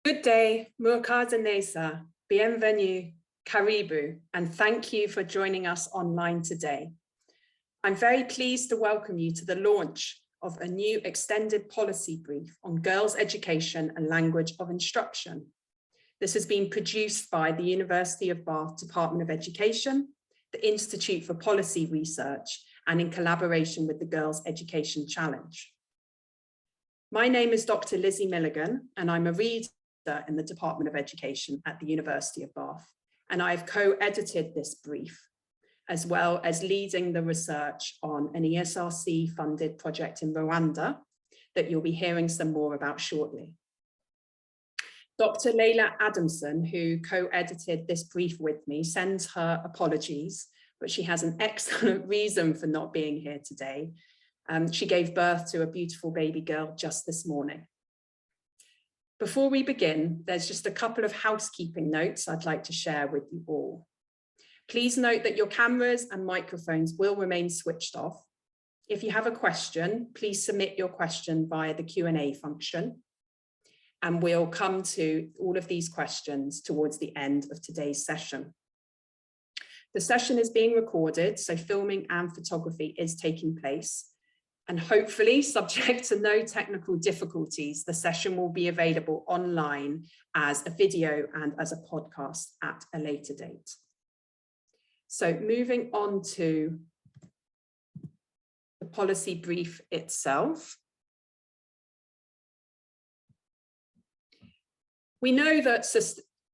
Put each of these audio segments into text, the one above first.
Good day, Murkaza, bienvenue, karibu, and thank you for joining us online today. I'm very pleased to welcome you to the launch of a new extended policy brief on girls' education and language of instruction. This has been produced by the University of Bath Department of Education, the Institute for Policy Research, and in collaboration with the Girls' Education Challenge. My name is Dr Lizzi Milligan, and I'm a reader in the Department of Education at the University of Bath, and I've co-edited this brief, as well as leading the research on an ESRC-funded project in Rwanda that you'll be hearing some more about shortly. Dr. Leila Adamson, who co-edited this brief with me, sends her apologies, but she has an excellent reason for not being here today. She gave birth to a beautiful baby girl just this morning. Before we begin, there's just a couple of housekeeping notes I'd like to share with you all. Please note that your cameras and microphones will remain switched off. If you have a question, please submit your question via the Q&A function. And we'll come to all of these questions towards the end of today's session. The session is being recorded, so filming and photography is taking place. And hopefully, subject to no technical difficulties, the session will be available online as a video and as a podcast at a later date. So moving on to the policy brief itself. We know that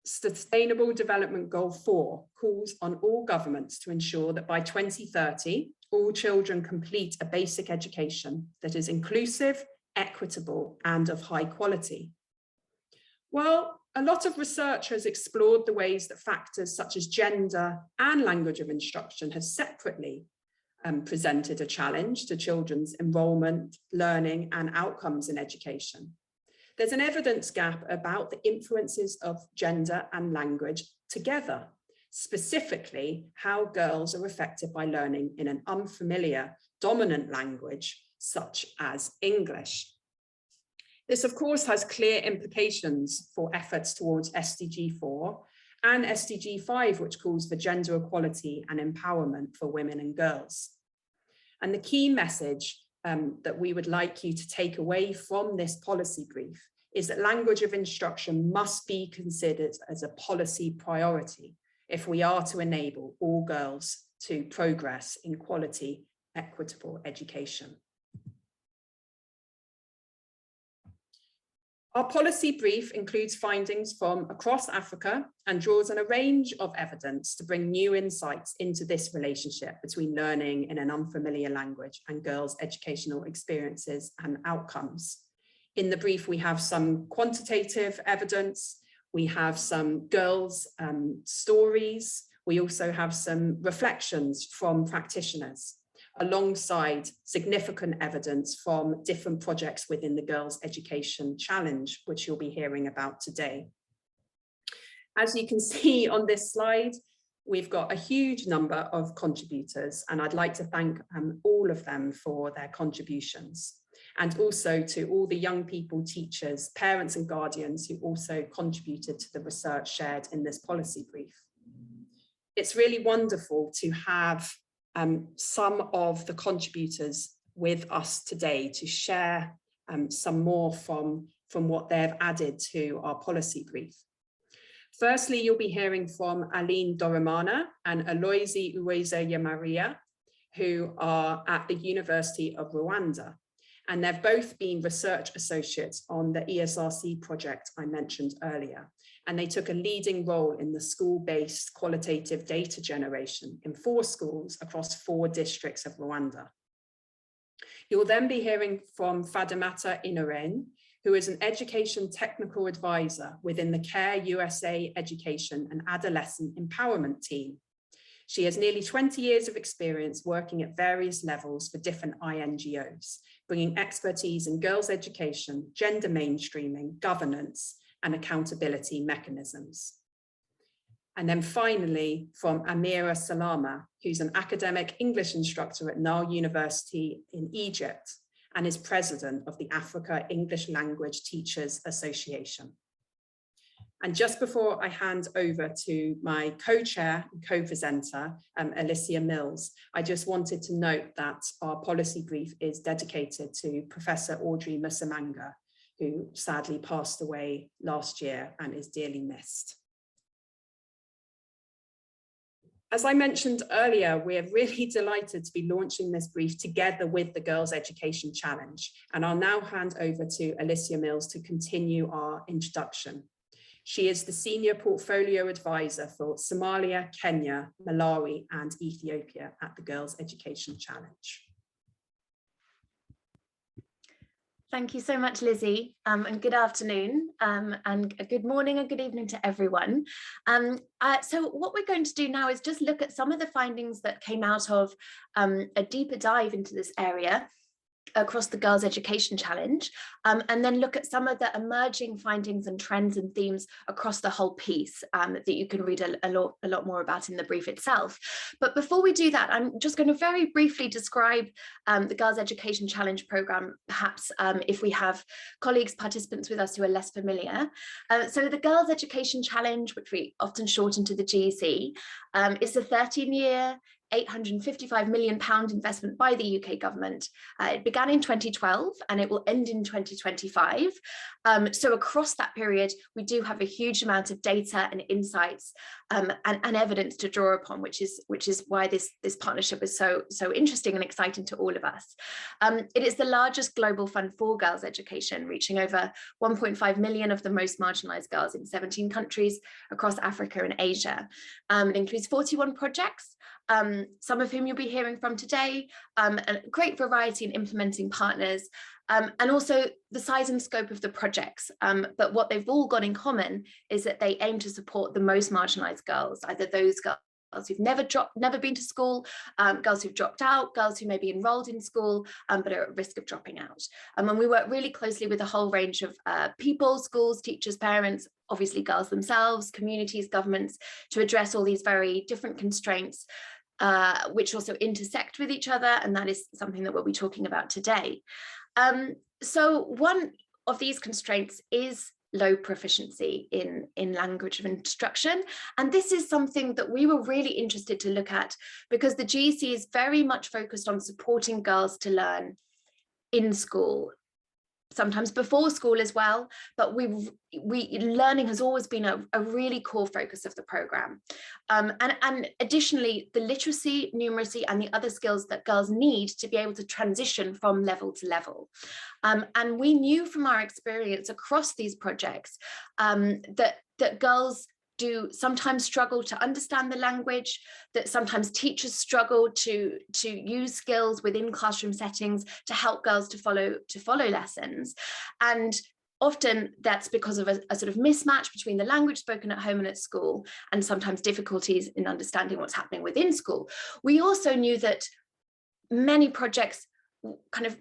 Sustainable Development Goal 4 calls on all governments to ensure that by 2030, all children complete a basic education that is inclusive, equitable, and of high quality. Well, a lot of research has explored the ways that factors such as gender and language of instruction have separately presented a challenge to children's enrollment, learning, and outcomes in education. There's an evidence gap about the influences of gender and language together, specifically how girls are affected by learning in an unfamiliar dominant language such as English. This, of course, has clear implications for efforts towards SDG 4 and SDG 5, which calls for gender equality and empowerment for women and girls. And the key message that we would like you to take away from this policy brief is that language of instruction must be considered as a policy priority if we are to enable all girls to progress in quality, equitable education. Our policy brief includes findings from across Africa and draws on a range of evidence to bring new insights into this relationship between learning in an unfamiliar language and girls' educational experiences and outcomes. In the brief, we have some quantitative evidence. We have some girls' stories. We also have some reflections from practitioners, alongside significant evidence from different projects within the Girls' Education Challenge, which you'll be hearing about today. As you can see on this slide, we've got a huge number of contributors, and I'd like to thank all of them for their contributions. And also to all the young people, teachers, parents and guardians who also contributed to the research shared in this policy brief. It's really wonderful to have some of the contributors with us today to share some more from what they've added to our policy brief. Firstly, you'll be hearing from Aline Dorimana and Aloysie Uwizeyemariya, who are at the University of Rwanda. And they've both been research associates on the ESRC project I mentioned earlier. And they took a leading role in the school-based qualitative data generation in 4 schools across 4 districts of Rwanda. You'll then be hearing from Fadimata Inorene, who is an education technical advisor within the CARE USA Education and Adolescent Empowerment team. She has nearly 20 years of experience working at various levels for different INGOs, bringing expertise in girls' education, gender mainstreaming, governance, and accountability mechanisms. And then finally, from Amira Salama, who's an academic English instructor at Nile University in Egypt and is president of the Africa English Language Teachers Association. And just before I hand over to my co-chair and co-presenter, Alicia Mills, I just wanted to note that our policy brief is dedicated to Professor Audrey Musamanga, who sadly passed away last year and is dearly missed. As I mentioned earlier, we are really delighted to be launching this brief together with the Girls' Education Challenge. And I'll now hand over to Alicia Mills to continue our introduction. She is the Senior Portfolio Advisor for Somalia, Kenya, Malawi, and Ethiopia at the Girls' Education Challenge. Thank you so much, Lizzie, and good afternoon, and a good morning and good evening to everyone. So what we're going to do now is just look at some of the findings that came out of a deeper dive into this area across the Girls' Education Challenge, and then look at some of the emerging findings and trends and themes across the whole piece that you can read a lot more about in the brief itself. But before we do that, I'm just going to very briefly describe the Girls' Education Challenge programme, perhaps if we have colleagues, participants with us who are less familiar. So the Girls' Education Challenge, which we often shorten to the GEC, is a 13-year, £855 million investment by the UK government. It began in 2012 and it will end in 2025. So across that period, we do have a huge amount of data and insights and evidence to draw upon, which is why this partnership is so interesting and exciting to all of us. It is the largest global fund for girls' education, reaching over 1.5 million of the most marginalised girls in 17 countries across Africa and Asia. It includes 41 projects, some of whom you'll be hearing from today, a great variety in implementing partners, and also the size and scope of the projects. But what they've all got in common is that they aim to support the most marginalised girls, either those girls who've never been to school, girls who've dropped out, girls who may be enrolled in school but are at risk of dropping out. And we work really closely with a whole range of people, schools, teachers, parents, obviously girls themselves, communities, governments, to address all these very different constraints which also intersect with each other, and that is something that we'll be talking about today. So one of these constraints is low proficiency in language of instruction, and this is something that we were really interested to look at because the GEC is very much focused on supporting girls to learn in school, sometimes before school as well, but learning has always been a really core focus of the programme. And additionally, the literacy, numeracy and the other skills that girls need to be able to transition from level to level. And we knew from our experience across these projects that girls do sometimes struggle to understand the language, that sometimes teachers struggle to use skills within classroom settings to help girls to follow lessons. And often that's because of a sort of mismatch between the language spoken at home and at school, and sometimes difficulties in understanding what's happening within school. We also knew that many projects kind of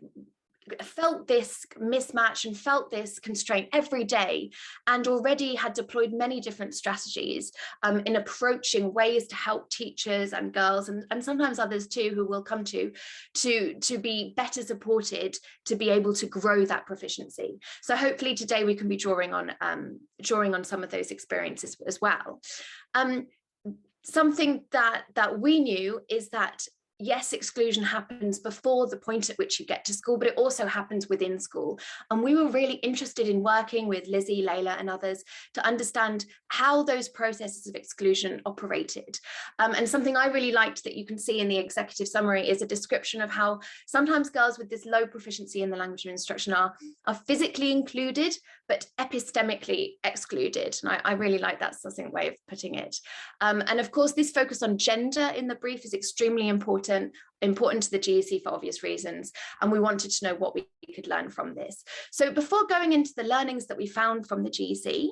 felt this mismatch and felt this constraint every day, and already had deployed many different strategies in approaching ways to help teachers and girls, and sometimes others too who we'll come to be better supported to be able to grow that proficiency. So hopefully today we can be drawing on some of those experiences as well. Something that we knew is that yes, exclusion happens before the point at which you get to school, but it also happens within school. And we were really interested in working with Lizzie, Layla and others to understand how those processes of exclusion operated. And something I really liked that you can see in the executive summary is a description of how sometimes girls with this low proficiency in the language of instruction are physically included, but epistemically excluded. And I really like that succinct way of putting it. And of course, this focus on gender in the brief is extremely important to the GEC for obvious reasons, and we wanted to know what we could learn from this. So before going into the learnings that we found from the GEC,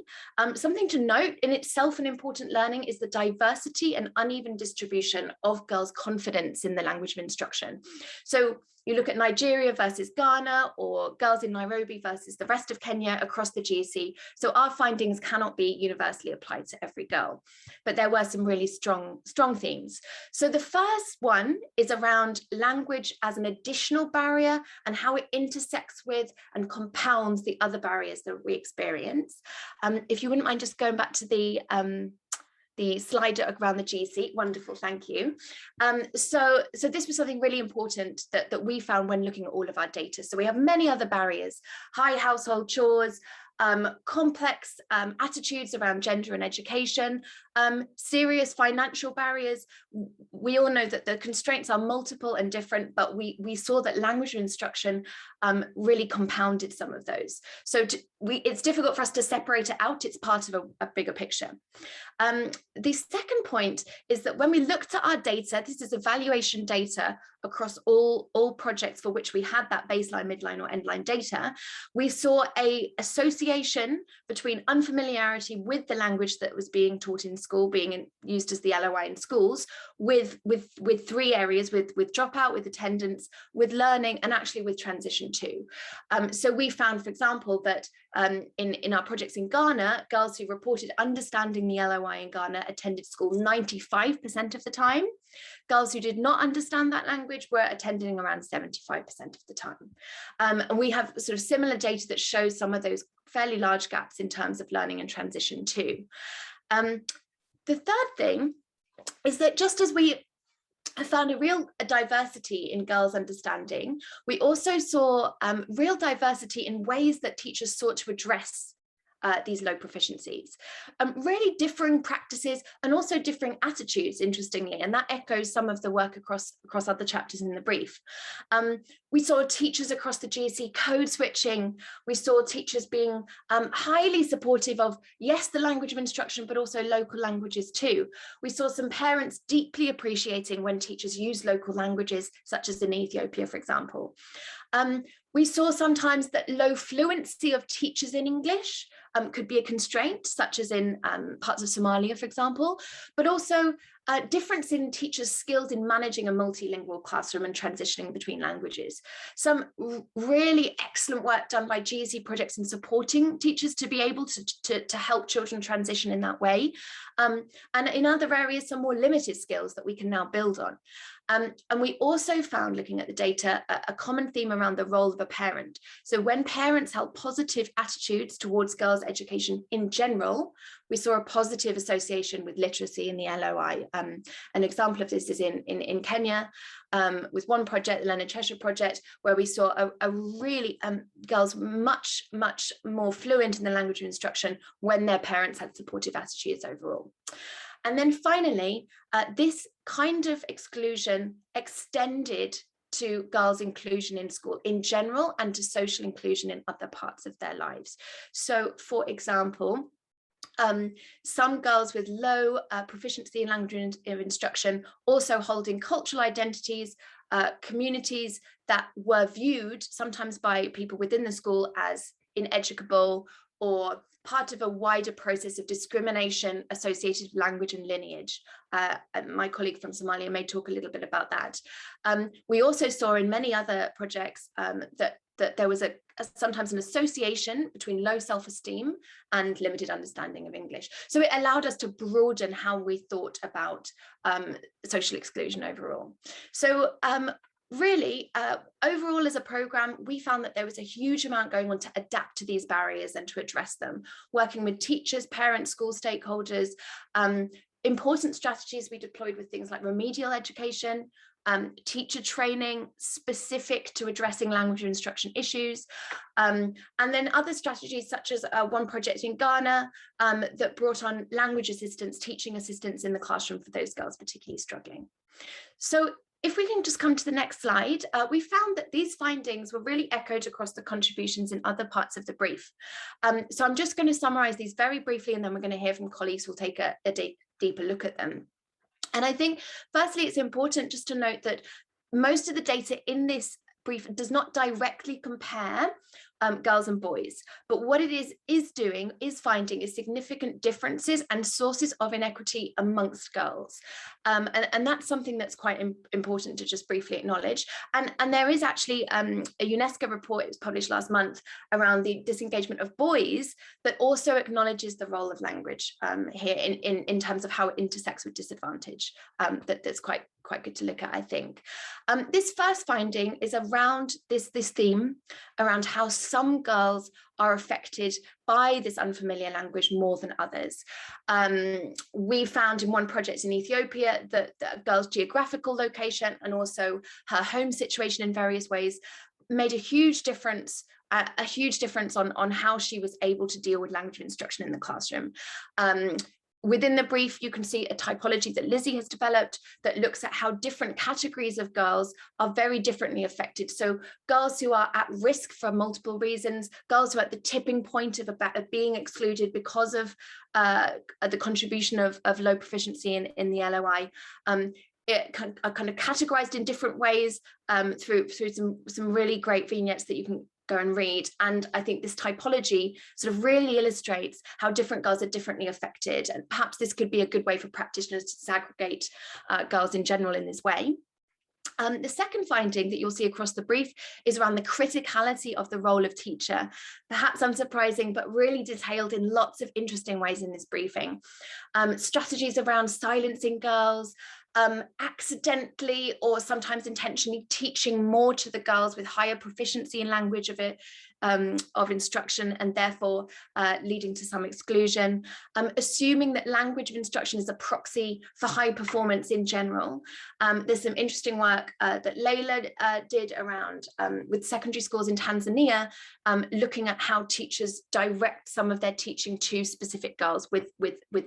something to note in itself, an important learning is the diversity and uneven distribution of girls' confidence in the language of instruction. So You look at Nigeria versus Ghana, or girls in Nairobi versus the rest of Kenya across the GCSE. So our findings cannot be universally applied to every girl, but there were some really strong themes. So the first one is around language as an additional barrier and how it intersects with and compounds the other barriers that we experience. If you wouldn't mind just going back to the slide around the GC. Wonderful, thank you. So this was something really important that we found when looking at all of our data. So we have many other barriers: high household chores, complex attitudes around gender and education, serious financial barriers. We all know that the constraints are multiple and different, but we saw that language instruction really compounded some of those. So it's difficult for us to separate it out. It's part of a bigger picture. The second point is that when we looked at our data, this is evaluation data across all projects for which we had that baseline, midline or endline data, we saw a association between unfamiliarity with the language that was being taught in school, being used as the LOI in schools, with three areas: with dropout, with attendance, with learning, and actually with transition too. So we found, for example, that in our projects in Ghana, girls who reported understanding the LOI in Ghana attended school 95% of the time. Girls who did not understand that language were attending around 75% of the time. And we have sort of similar data that shows some of those fairly large gaps in terms of learning and transition too. The third thing is that just as we have found a real diversity in girls' understanding, we also saw real diversity in ways that teachers sought to address these low proficiencies, really differing practices and also differing attitudes, interestingly, and that echoes some of the work across other chapters in the brief. We saw teachers across the GCSE code switching. We saw teachers being highly supportive of, yes, the language of instruction, but also local languages too. We saw some parents deeply appreciating when teachers use local languages, such as in Ethiopia, for example. We saw sometimes that low fluency of teachers in English could be a constraint, such as in parts of Somalia, for example, but also difference in teachers' skills in managing a multilingual classroom and transitioning between languages. Some really excellent work done by GCSE projects in supporting teachers to be able to help children transition in that way. And in other areas, some more limited skills that we can now build on. And we also found, looking at the data, a common theme around the role of a parent. So when parents held positive attitudes towards girls' education in general, we saw a positive association with literacy in the LOI. An example of this is in Kenya, with one project, the Leonard Cheshire project, where we saw a really girls much more fluent in the language of instruction when their parents had supportive attitudes overall. And then finally, this kind of exclusion extended to girls' inclusion in school in general and to social inclusion in other parts of their lives. So, for example, some girls with low proficiency in language of instruction also holding cultural identities, communities that were viewed sometimes by people within the school as ineducable or part of a wider process of discrimination associated with language and lineage. My colleague from Somalia may talk a little bit about that. We also saw in many other projects that there was sometimes an association between low self-esteem and limited understanding of English. So it allowed us to broaden how we thought about social exclusion overall. So really, overall as a program, we found that there was a huge amount going on to adapt to these barriers and to address them, working with teachers, parents, school stakeholders. Important strategies we deployed with things like remedial education, teacher training specific to addressing language instruction issues, and then other strategies such as one project in Ghana that brought on language assistants, teaching assistants in the classroom for those girls particularly struggling. So if we can just come to the next slide, we found that these findings were really echoed across the contributions in other parts of the brief. So I'm just going to summarize these very briefly, and then we're going to hear from colleagues who will take a deeper look at them. And I think, firstly, it's important just to note that most of the data in this brief does not directly compare girls and boys. But what it is finding is significant differences and sources of inequity amongst girls. And that's something that's quite important to just briefly acknowledge. And there is actually a UNESCO report, it was published last month, around the disengagement of boys, that also acknowledges the role of language here in terms of how it intersects with disadvantage. That's quite good to look at, I think. This first finding is around this theme around how some girls are affected by this unfamiliar language more than others. We found in one project in Ethiopia that a girl's geographical location and also her home situation in various ways made a huge difference on how she was able to deal with language instruction in the classroom. Within the brief, you can see a typology that Lizzie has developed that looks at how different categories of girls are very differently affected. So girls who are at risk for multiple reasons, girls who are at the tipping point of being excluded because of the contribution of low proficiency in the LOI, are kind of categorized in different ways through some really great vignettes that you can go and read. And I think this typology sort of really illustrates how different girls are differently affected. And perhaps this could be a good way for practitioners to disaggregate girls in general in this way. The second finding that you'll see across the brief is around the criticality of the role of teacher, perhaps unsurprising, but really detailed in lots of interesting ways in this briefing. Strategies around silencing girls, accidentally or sometimes intentionally teaching more to the girls with higher proficiency in language of instruction and therefore leading to some exclusion, assuming that language of instruction is a proxy for high performance in general. There's some interesting work that Layla did around with secondary schools in Tanzania, looking at how teachers direct some of their teaching to specific girls with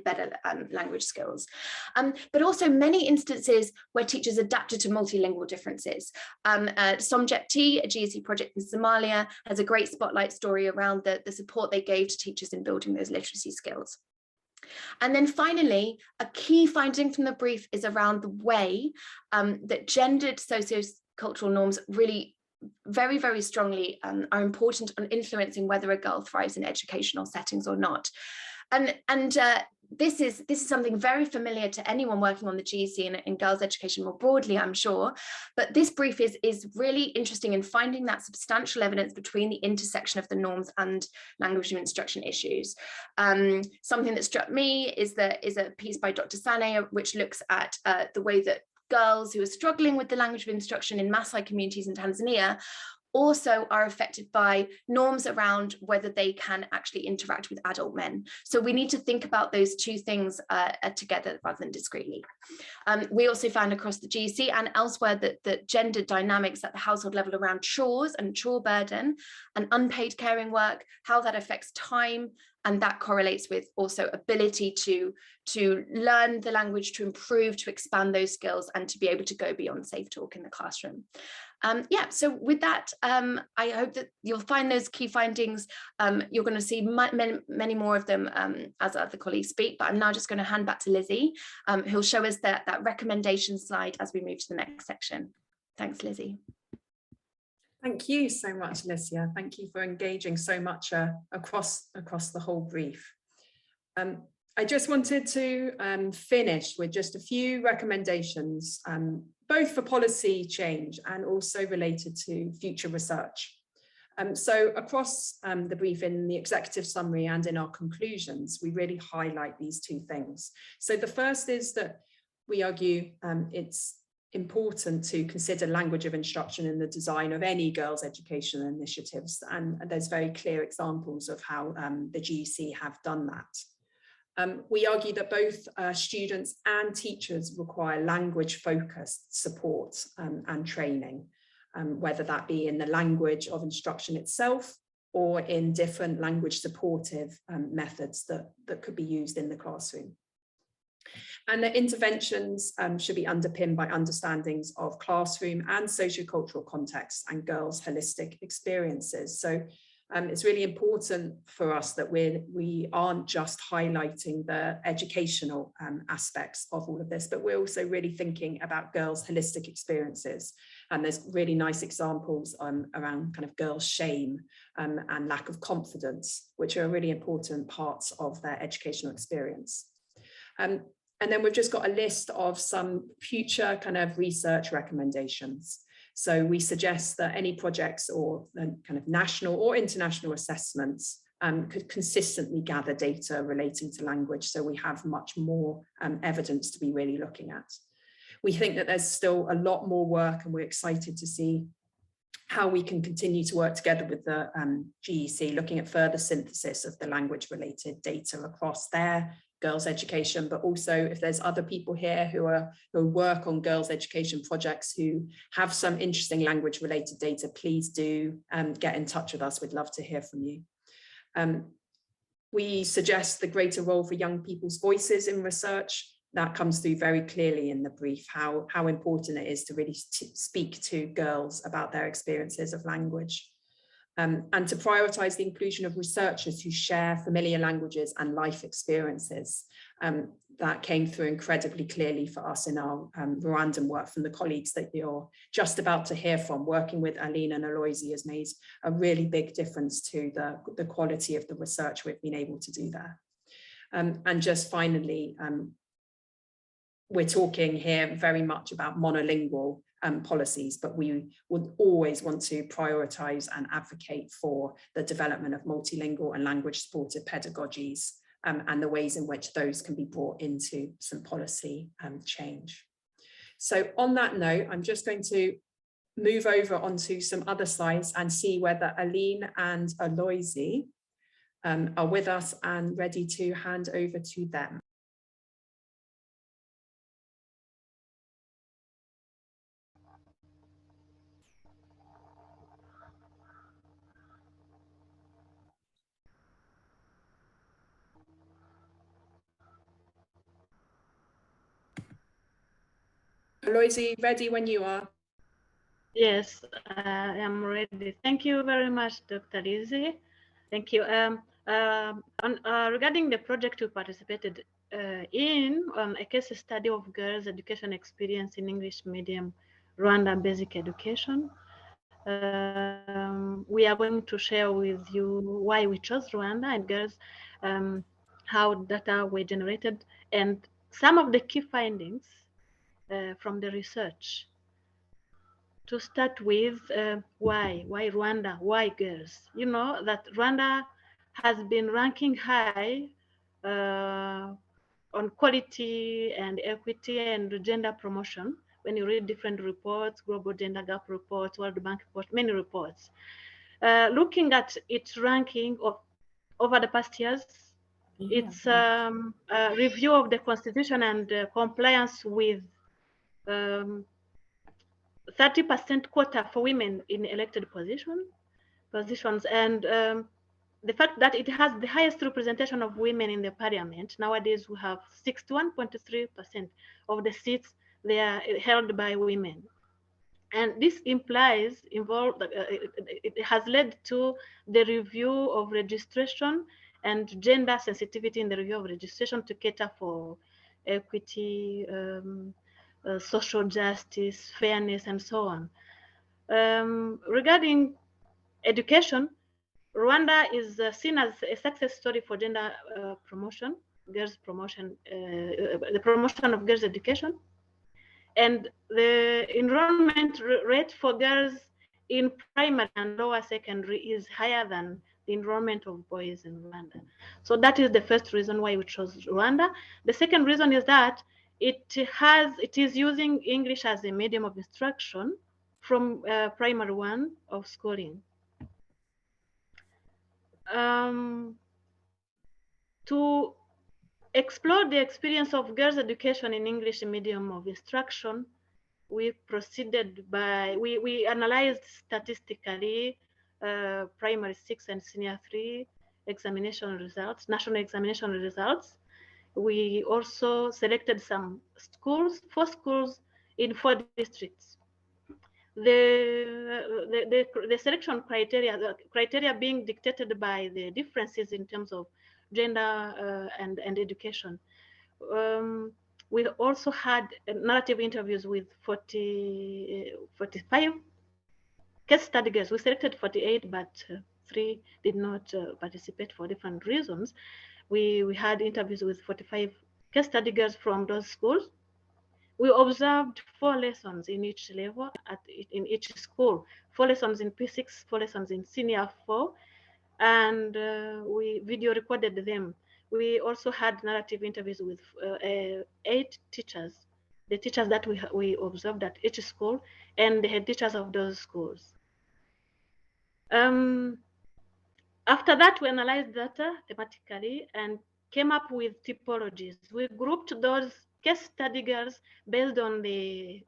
better language skills. But also many instances where teachers adapted to multilingual differences. Somjet T, a GSE project in Somalia, has a great spotlight story around the support they gave to teachers in building those literacy skills. And then finally, a key finding from the brief is around the way that gendered sociocultural norms really very, very strongly are important on influencing whether a girl thrives in educational settings or not. And this is something very familiar to anyone working on the GEC and girls' education more broadly, I'm sure. But this brief is really interesting in finding that substantial evidence between the intersection of the norms and language and instruction issues. Something that struck me is a piece by Dr. Sane, which looks at the way that girls who are struggling with the language of instruction in Maasai communities in Tanzania also are affected by norms around whether they can actually interact with adult men. So we need to think about those two things together rather than discretely. We also found across the GEC and elsewhere that gender dynamics at the household level around chores and chore burden and unpaid caring work, how that affects time, and that correlates with also ability to learn the language, to improve, to expand those skills, and to be able to go beyond safe talk in the classroom. So with that, I hope that you'll find those key findings. You're going to see many more of them as other colleagues speak, but I'm now just going to hand back to Lizzie, who'll show us that recommendation slide as we move to the next section. Thanks, Lizzie. Thank you so much, Alicia. Thank you for engaging so much across the whole brief. I just wanted to finish with just a few recommendations, both for policy change and also related to future research. So across the brief, in the executive summary and in our conclusions, we really highlight these two things. So the first is that we argue it's important to consider language of instruction in the design of any girls' education initiatives, and there's very clear examples of how the GEC have done that. We argue that both students and teachers require language-focused support and training, whether that be in the language of instruction itself or in different language supportive methods that could be used in the classroom. And the interventions should be underpinned by understandings of classroom and sociocultural contexts and girls' holistic experiences. So it's really important for us that we aren't just highlighting the educational aspects of all of this, but we're also really thinking about girls' holistic experiences And there's really nice examples around kind of girls' shame and lack of confidence, which are really important parts of their educational experience. And then we've just got a list of some future kind of research recommendations. So we suggest that any projects or kind of national or international assessments could consistently gather data relating to language, so we have much more evidence to be really looking at. We think that there's still a lot more work, and we're excited to see how we can continue to work together with the GEC, looking at further synthesis of the language-related data across their girls' education, but also if there's other people here who work on girls' education projects who have some interesting language-related data, please do get in touch with us. We'd love to hear from you. We suggest the greater role for young people's voices in research. That comes through very clearly in the brief, how important it is to really speak to girls about their experiences of language. And to prioritise the inclusion of researchers who share familiar languages and life experiences. That came through incredibly clearly for us in our Rwandan work from the colleagues that you're just about to hear from. Working with Aline and Aloysie has made a really big difference to the quality of the research we've been able to do there. And just finally, we're talking here very much about monolingual policies, but we would always want to prioritise and advocate for the development of multilingual and language-supported pedagogies and the ways in which those can be brought into some policy change. So on that note, I'm just going to move over onto some other slides and see whether Aline and Aloysie are with us and ready to hand over to them. Aloysie, ready when you are. Yes, I am ready. Thank you very much, Dr. Lizzi. Thank you. Regarding the project we participated in, a case study of girls' education experience in English medium Rwanda basic education, we are going to share with you why we chose Rwanda and girls, how data were generated, and some of the key findings from the research. To start with, why Rwanda, why girls? You know that Rwanda has been ranking high on quality and equity and gender promotion. When you read different reports, Global Gender Gap reports, World Bank reports, many reports. Looking at its ranking over the past years, its review of the constitution and compliance with 30% quota for women in elected positions, and the fact that it has the highest representation of women in the parliament. Nowadays, we have 61.3% of the seats they are held by women. And this it has led to the review of registration and gender sensitivity in the review of registration to cater for equity, social justice, fairness, and so on. Regarding education, Rwanda is seen as a success story for gender promotion, girls promotion, the promotion of girls' education. And the enrollment rate for girls in primary and lower secondary is higher than the enrollment of boys in Rwanda. So that is the first reason why we chose Rwanda. The second reason is that it is using English as a medium of instruction from primary one of schooling. To explore the experience of girls' education in English medium of instruction, we proceeded by, we analyzed statistically primary 6 and senior 3 examination results, national examination results. We also selected some schools, 4 schools in 4 districts. The selection criteria being dictated by the differences in terms of gender and education. We also had narrative interviews with 45 case study girls. We selected 48, but 3 did not participate for different reasons. We had interviews with 45 case study girls from those schools. We observed 4 lessons in each level in each school, 4 lessons in P6, 4 lessons in senior 4, and we video recorded them. We also had narrative interviews with 8 teachers, the teachers that we observed at each school and the head teachers of those schools. After that, we analyzed data thematically and came up with typologies. We grouped those case study girls based on the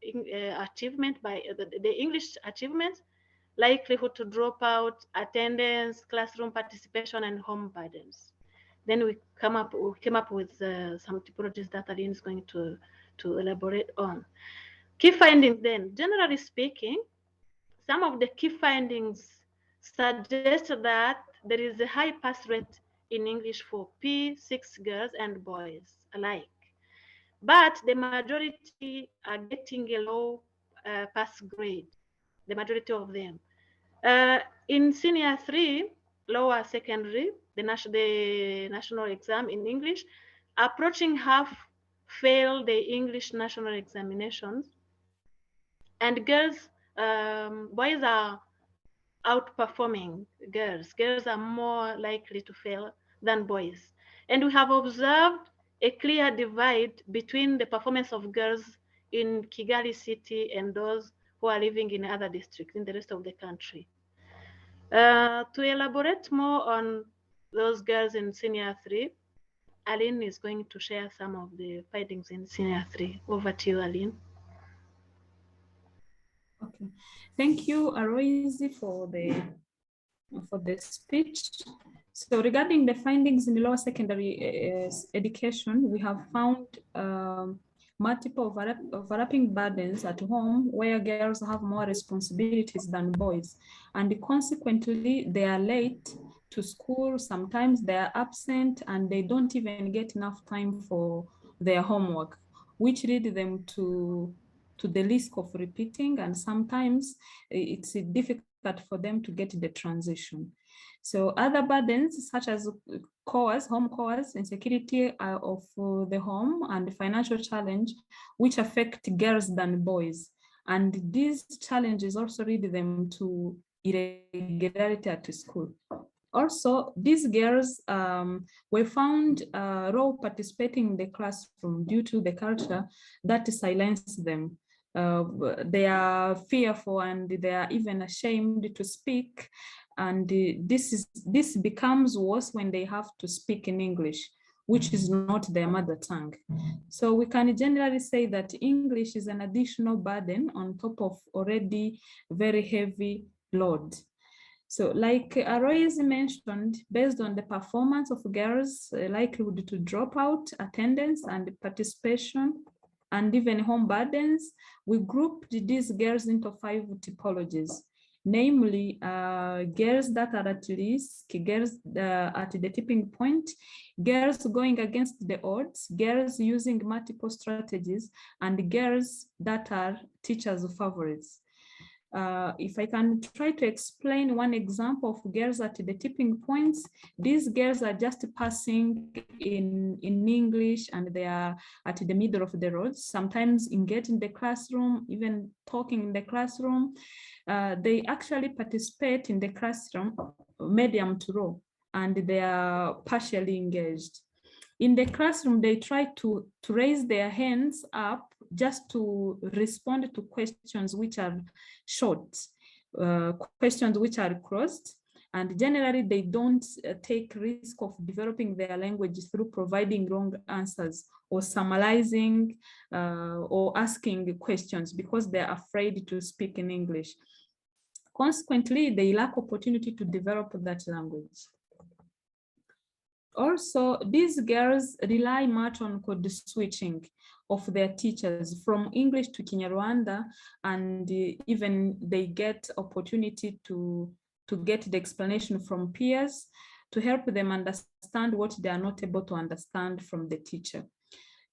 achievement by the English achievements, likelihood to drop out, attendance, classroom participation, and home burdens. Then we came up with some typologies that Aline is going to elaborate on. Key findings then, generally speaking, some of the key findings suggest that there is a high pass rate in English for P6 girls and boys alike, but the majority are getting a low pass grade, the majority of them. In senior 3, lower secondary, the national exam in English, approaching half fail the English national examinations, and girls, boys are outperforming girls. Girls are more likely to fail than boys. And we have observed a clear divide between the performance of girls in Kigali city and those who are living in other districts in the rest of the country. To elaborate more on those girls in senior 3, Aline is going to share some of the findings in senior 3. Over to you, Aline. Okay, thank you, Aloysie, for the speech. So regarding the findings in the lower secondary education, we have found multiple overlapping burdens at home where girls have more responsibilities than boys, and consequently they are late to school. Sometimes they are absent and they don't even get enough time for their homework, which lead them to the risk of repeating, and sometimes it's difficult for them to get the transition. So other burdens such as home chores, insecurity of the home, and financial challenge, which affect girls than boys. And these challenges also lead them to irregularity at school. Also, these girls were found low participating in the classroom due to the culture that silenced them. They are fearful and they are even ashamed to speak, and this becomes worse when they have to speak in English, which is not their mother tongue. So we can generally say that English is an additional burden on top of already very heavy load. So like Aloysie mentioned, based on the performance of girls, likelihood to drop out, attendance and participation, and even home burdens, we grouped these girls into 5 typologies, namely girls that are at risk, girls at the tipping point, girls going against the odds, girls using multiple strategies, and girls that are teachers' favorites. If I can try to explain one example of girls at the tipping points, these girls are just passing in English and they are at the middle of the road, sometimes engage in the classroom, even talking in the classroom. They actually participate in the classroom medium to low, and they are partially engaged. In the classroom, they try to raise their hands up just to respond to questions which are short, questions which are closed, and generally they don't take risk of developing their language through providing wrong answers or summarizing or asking questions because they're afraid to speak in English. Consequently, they lack opportunity to develop that language. Also, these girls rely much on code switching of their teachers from English to Kinyarwanda, and even they get opportunity to get the explanation from peers to help them understand what they are not able to understand from the teacher.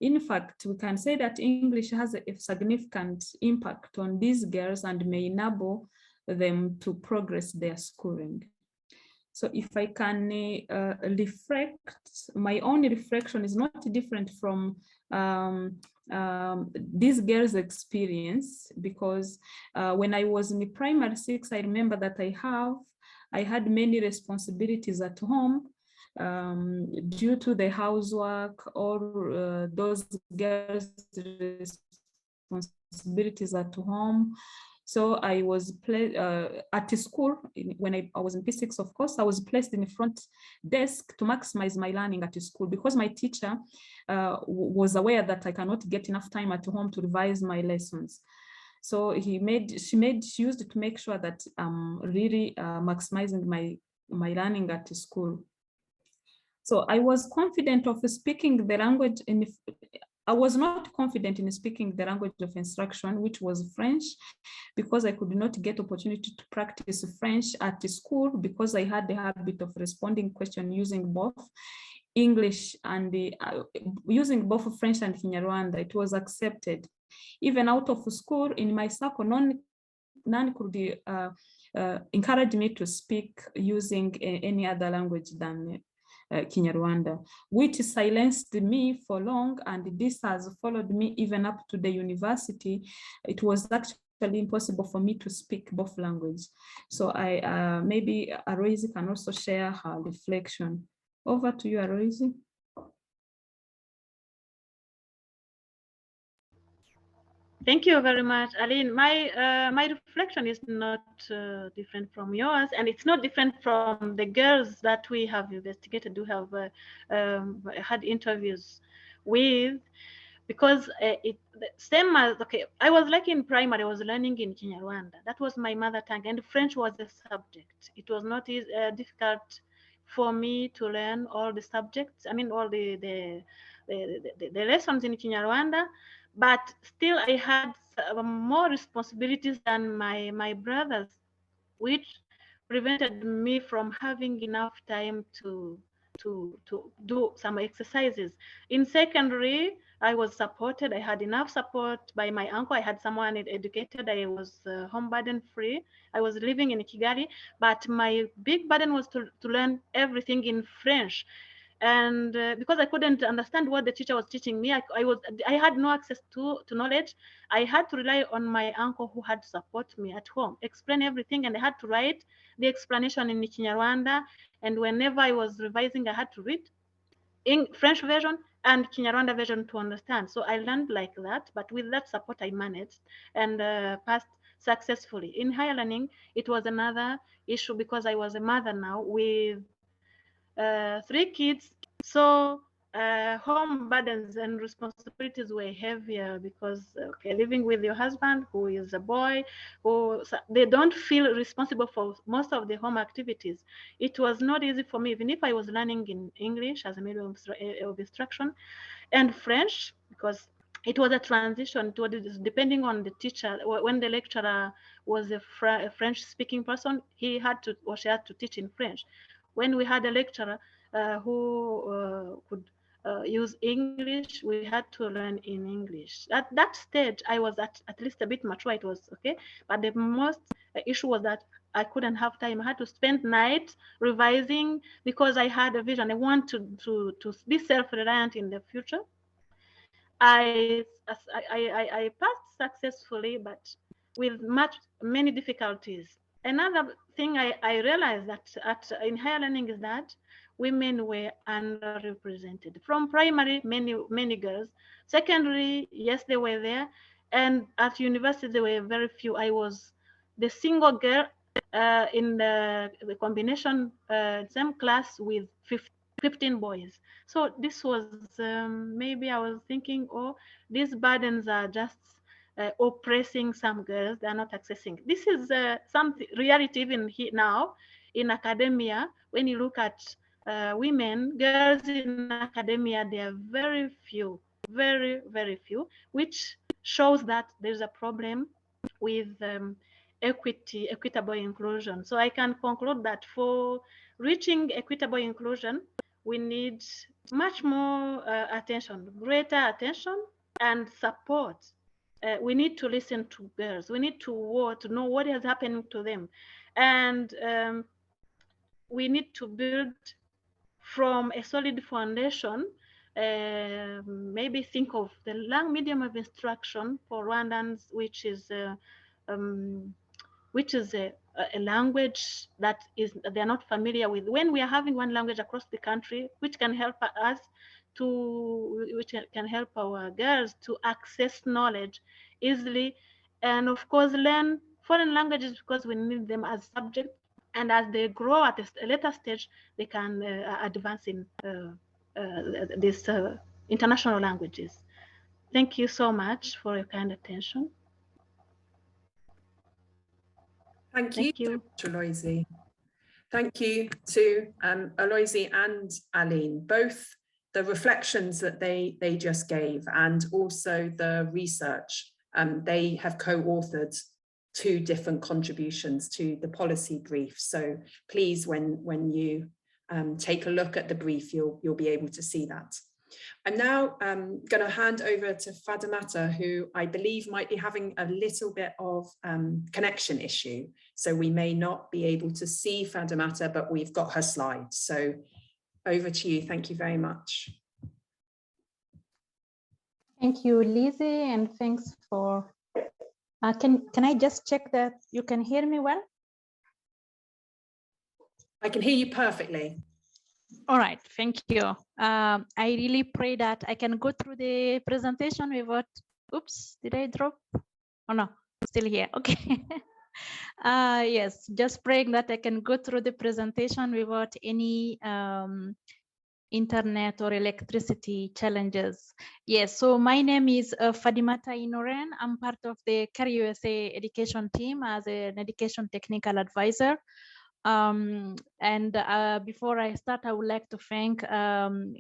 In fact, we can say that English has a significant impact on these girls and may enable them to progress their schooling. So if I can reflect, my own reflection is not different from this girl's experience, because when I was in primary 6, I remember that I had many responsibilities at home due to the housework or those girls' responsibilities at home. So I was at school, when I was in P6, of course, I was placed in the front desk to maximize my learning at school, because my teacher was aware that I cannot get enough time at home to revise my lessons. So she used to make sure that I'm really maximizing my learning at school. So I was confident of speaking the language I was not confident in speaking the language of instruction, which was French, because I could not get opportunity to practice French at school, because I had the habit of responding questions using both English and using both French and Kinyarwanda. It was accepted. Even out of school, in my circle, none could encourage me to speak using any other language than Kinyarwanda, which silenced me for long, and this has followed me even up to the university. It was actually impossible for me to speak both languages. So I maybe Aloysie can also share her reflection. Over to you, Aloysie. Thank you very much, Aline. My reflection is not different from yours, and it's not different from the girls that we have investigated, who have had interviews with, because same as, okay, I was like in primary, I was learning in Kinyarwanda. That was my mother tongue, and French was a subject. It was not difficult for me to learn all the subjects. I mean, all the lessons in Kinyarwanda. But still, I had more responsibilities than my brothers, which prevented me from having enough time to do some exercises. In secondary, I was supported. I had enough support by my uncle. I had someone educated. I was home burden free. I was living in Kigali, but my big burden was to learn everything in French. And because I couldn't understand what the teacher was teaching me, I had no access to knowledge. I had to rely on my uncle, who had to support me at home, explain everything, and I had to write the explanation in Kinyarwanda. And whenever I was revising, I had to read in French version and Kinyarwanda version to understand. So I learned like that, but with that support, I managed and passed successfully. In higher learning, it was another issue, because I was a mother now with 3 kids. So home burdens and responsibilities were heavier, because living with your husband, who is a boy, they don't feel responsible for most of the home activities. It was not easy for me, even if I was learning in English as a medium of instruction, and French, because it was a transition to, depending on the teacher. When the lecturer was a French speaking person, he had to, or she had to, teach in French. When we had a lecturer who could use English, we had to learn in English. At that stage, I was at least a bit mature. It was okay, but the most issue was that I couldn't have time. I had to spend nights revising, because I had a vision. I want to be self-reliant in the future. I passed successfully, but with many difficulties. Another thing I realized that in higher learning is that women were underrepresented. From primary, many girls. Secondary, yes, they were there. And at university, there were very few. I was the single girl in the combination same class with 15 boys. So this was maybe I was thinking, oh, these burdens are just oppressing some girls. They are not accessing. This is some reality even here now in academia. When you look at women, girls in academia, they are very few, very, very few, which shows that there's a problem with equitable inclusion. So I can conclude that for reaching equitable inclusion, we need much more attention, greater attention and support. We need to listen to girls. We need to know what is happening to them. And we need to build from a solid foundation. Maybe think of the medium of instruction for Rwandans, which is a language that they're not familiar with. When we are having one language across the country, which can help us which can help our girls to access knowledge easily, and of course learn foreign languages because we need them as subject. And as they grow at a later stage, they can advance in these international languages. Thank you so much for your kind attention. Thank you, Dr. Aloysie. Thank you to Aloysie and Aline, both the reflections that they just gave and also the research. They have co-authored 2 different contributions to the policy brief. So please, when you take a look at the brief, you'll be able to see that. I'm now going to hand over to Fadimata, who I believe might be having a little bit of connection issue. So we may not be able to see Fadimata, but we've got her slides. So over to you. Thank you very much. Thank you, Lizzie, and thanks for, can I just check that you can hear me well? I can hear you perfectly. All right, thank you. I really pray that I can go through the presentation without, oops, did I drop? Oh no, still here, okay. Yes, just praying that I can go through the presentation without any internet or electricity challenges. Yes, so my name is Fadimata Inorene. I'm part of the CARE USA education team as an education technical advisor. Before I start, I would like to thank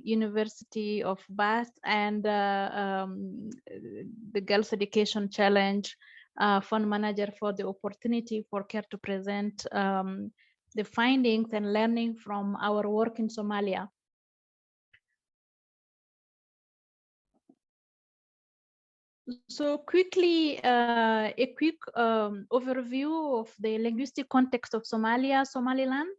University of Bath and the Girls Education Challenge fund manager for the opportunity for CARE to present the findings and learning from our work in Somalia. So quickly, a quick overview of the linguistic context of Somalia, Somaliland.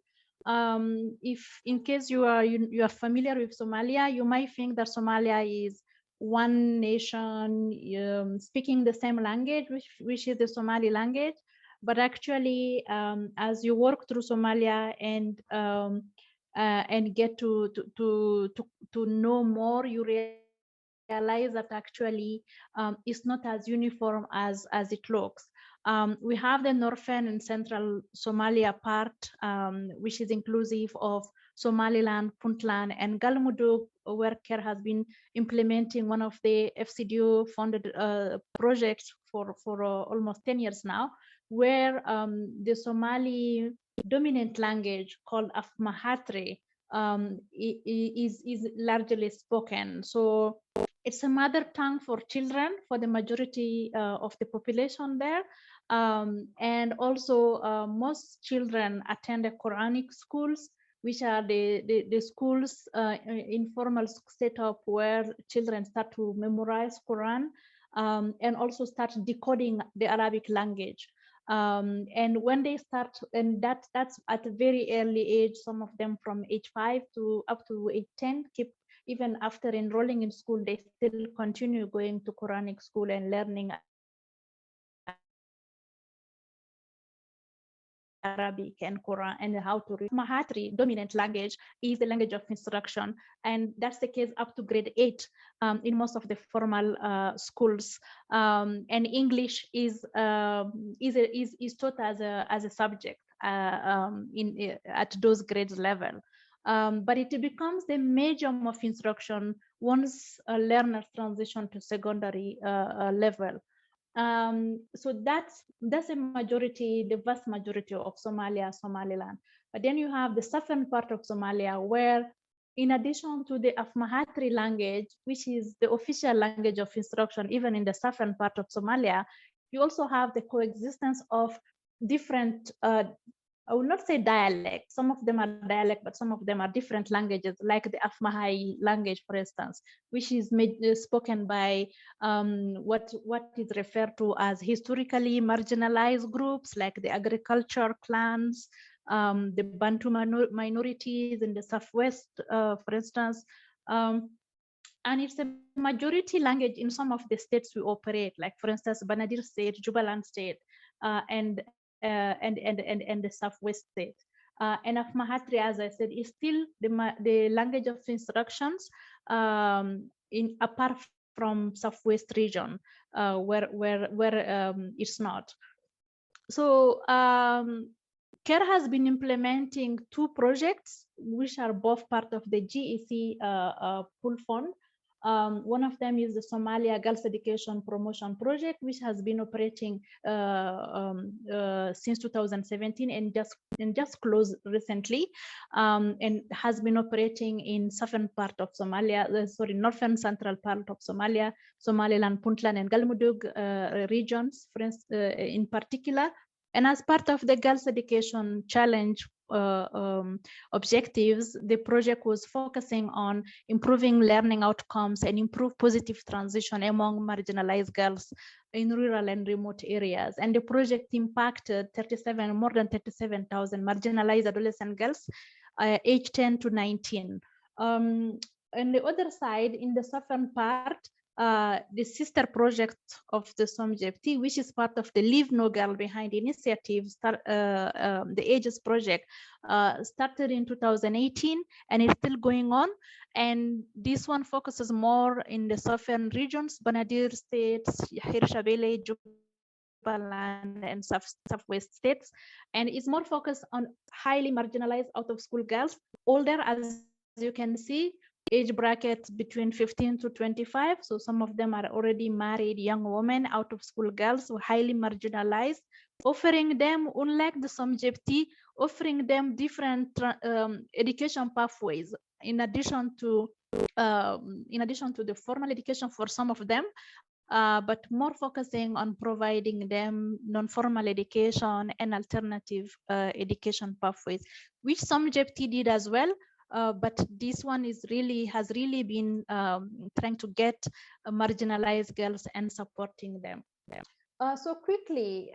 If in case you are familiar with Somalia, you might think that Somalia is one nation speaking the same language, which is the Somali language. But actually, as you work through Somalia and get to know more, you realize that actually it's not as uniform as it looks. We have the northern and central Somalia part, which is inclusive of Somaliland, Puntland, and Galmudug, where CARE has been implementing one of the FCDO funded projects for almost 10 years now, where the Somali dominant language called Afmahatri is largely spoken. So it's a mother tongue for children, for the majority of the population there. And also most children attend the Quranic schools, which are the schools informal setup where children start to memorize Quran and also start decoding the Arabic language. And when they start, and that's at a very early age, some of them from age 5 to up to age 10, even after enrolling in school, they still continue going to Quranic school and learning Arabic and Quran and how to read. Mahatri dominant language is the language of instruction, and that's the case up to grade 8 in most of the formal schools. And English is taught as a subject at those grades level. But it becomes the medium of instruction once learners transition to secondary level. So that's a majority, the vast majority of Somaliland. But then you have the southern part of Somalia, where in addition to the Afmahatri language, which is the official language of instruction, even in the southern part of Somalia, you also have the coexistence of different I will not say dialect. Some of them are dialect, but some of them are different languages, like the Afmahai language, for instance, which is spoken by what is referred to as historically marginalized groups, like the agriculture clans, the Bantu minorities in the Southwest, for instance. And it's a majority language in some of the states we operate, like for instance, Banadir State, Jubaland State, and the Southwest State. And Afmahatri, as I said, is still the language of instructions apart from Southwest region, where it's not. So CARE has been implementing 2 projects, which are both part of the GEC pool fund. One of them is the Somalia Girls Education Promotion Project, which has been operating since 2017 and just closed recently, and has been operating in southern part of Somalia, northern central part of Somalia, Somaliland, Puntland, and Galmudug regions, in particular. And as part of the Girls Education Challenge objectives, the project was focusing on improving learning outcomes and improve positive transition among marginalized girls in rural and remote areas. And the project impacted more than 37,000 marginalized adolescent girls aged 10 to 19. On the other side, in the southern part, the sister project of the SOMJFT, which is part of the Leave No Girl Behind initiative, the Ages project, started in 2018 and is still going on. And this one focuses more in the southern regions, Banadir states, Hirshabelle, Jubaland, and Southwest states, and is more focused on highly marginalized out-of-school girls, older, as you can see, age brackets between 15 to 25. So some of them are already married young women, out of school girls, who are highly marginalized, offering them, unlike the SOMJFT, offering them different education pathways in addition to the formal education for some of them, but more focusing on providing them non-formal education and alternative education pathways, which SOMJFT did as well. But this one has really been trying to get marginalized girls and supporting them. So quickly,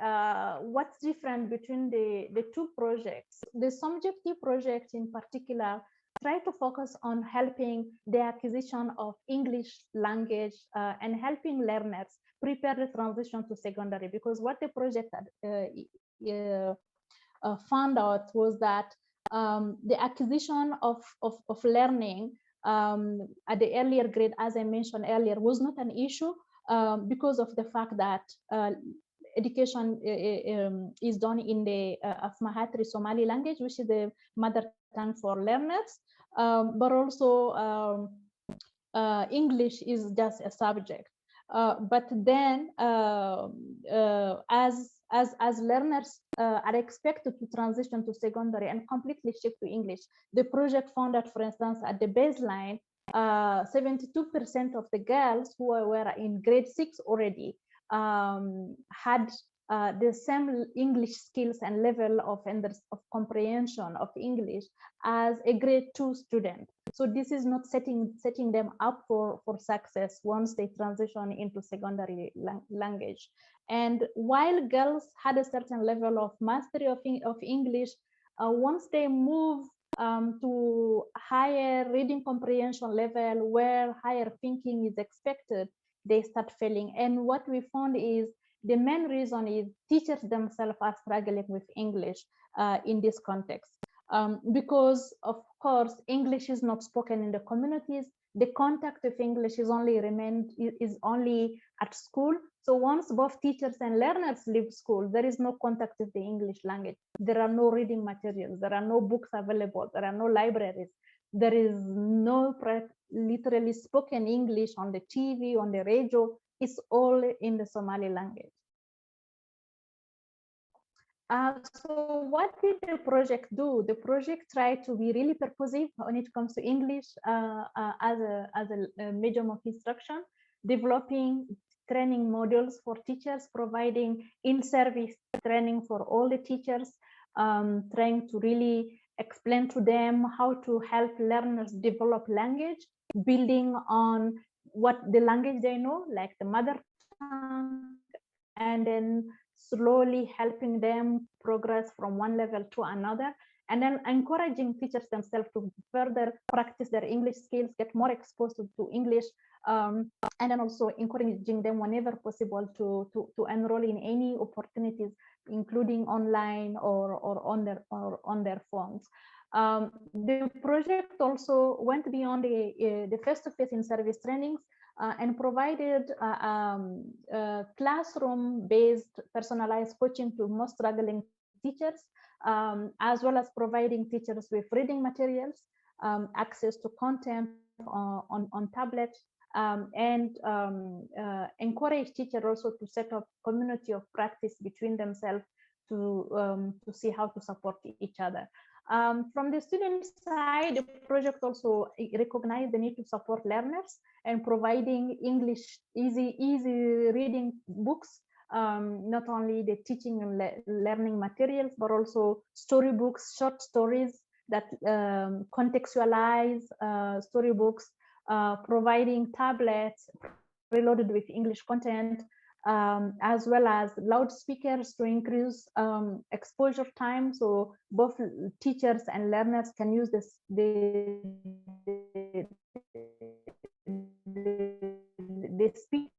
what's different between the 2 projects? The SOMJFT project in particular try to focus on helping the acquisition of English language and helping learners prepare the transition to secondary, because what the project found out was that the acquisition of learning at the earlier grade, as I mentioned earlier, was not an issue because of the fact that education is done in the Afmahatri Somali language, which is the mother tongue for learners, but also English is just a subject. But then as learners are expected to transition to secondary and completely shift to English, the project found that, for instance, at the baseline, 72% of the girls who were in grade 6 already had the same English skills and level of comprehension of English as a grade 2 student. So this is not setting them up for success once they transition into secondary language. And while girls had a certain level of mastery of English, once they move to higher reading comprehension level where higher thinking is expected, they start failing. And what we found is the main reason is teachers themselves are struggling with English in this context. Because of course, English is not spoken in the communities. The contact with English is only at school. So once both teachers and learners leave school, there is no contact with the English language. There are no reading materials. There are no books available. There are no libraries. There is no literally spoken English on the TV, on the radio. It's all in the Somali language. So what did the project do? The project tried to be really purposive when it comes to English as a medium of instruction, developing training modules for teachers, providing in-service training for all the teachers, trying to really explain to them how to help learners develop language, building on what the language they know, like the mother tongue, and then slowly helping them progress from one level to another, and then encouraging teachers themselves to further practice their English skills, get more exposed to English, and then also encouraging them whenever possible to enroll in any opportunities, including online or on their phones. The project also went beyond the face-to-face in-service trainings and provided classroom-based personalized coaching to most struggling teachers, as well as providing teachers with reading materials, access to content on tablets, and encourage teachers also to set up community of practice between themselves to see how to support each other. From the student side, the project also recognized the need to support learners and providing English easy reading books, not only the teaching and learning materials, but also storybooks, short stories that contextualize storybooks, providing tablets preloaded with English content, as well as loudspeakers to increase exposure time, so both teachers and learners can use the speakers.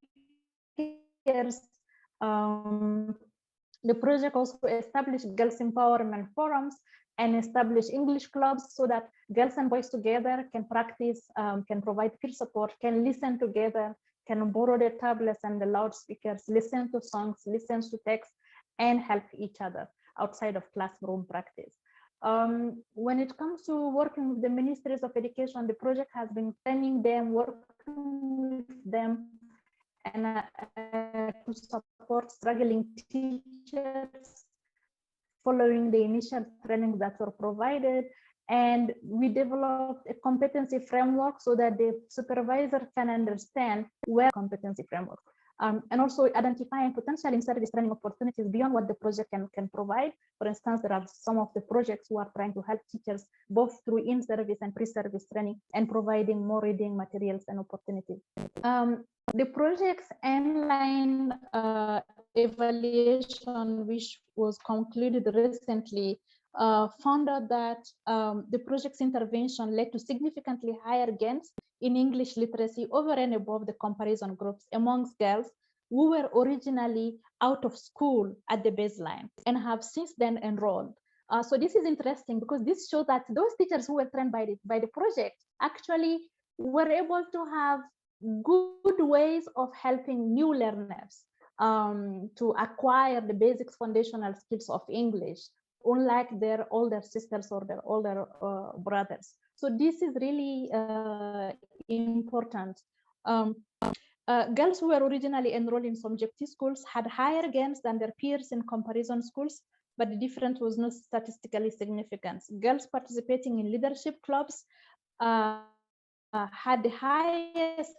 The project also established girls empowerment forums and establish English clubs so that girls and boys together can practice, can provide peer support, can listen together, can borrow their tablets and the loudspeakers, listen to songs, listen to text, and help each other outside of classroom practice. When it comes to working with the ministries of education, the project has been training them, working with them, and to support struggling teachers following the initial trainings that were provided. And we developed a competency framework so that the supervisor can understand where competency framework, and also identifying potential in-service training opportunities beyond what the project can provide. For instance, there are some of the projects who are trying to help teachers both through in-service and pre-service training and providing more reading materials and opportunities. The project's inline evaluation, which was concluded recently, found out that the project's intervention led to significantly higher gains in English literacy over and above the comparison groups amongst girls who were originally out of school at the baseline and have since then enrolled. So this is interesting because this shows that those teachers who were trained by the project actually were able to have good ways of helping new learners to acquire the basic foundational skills of English, unlike their older sisters or their older brothers. So this is really important. Girls who were originally enrolled in subjective schools had higher gains than their peers in comparison schools, but the difference was not statistically significant. Girls participating in leadership clubs had the highest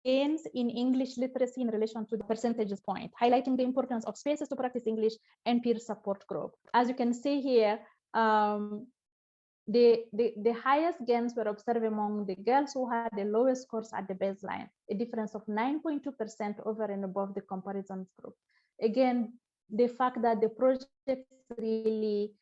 gains in English literacy in relation to the percentages point, highlighting the importance of spaces to practice English and peer support group. As you can see here, the highest gains were observed among the girls who had the lowest scores at the baseline, a difference of 9.2% over and above the comparison group. Again, the fact that the project really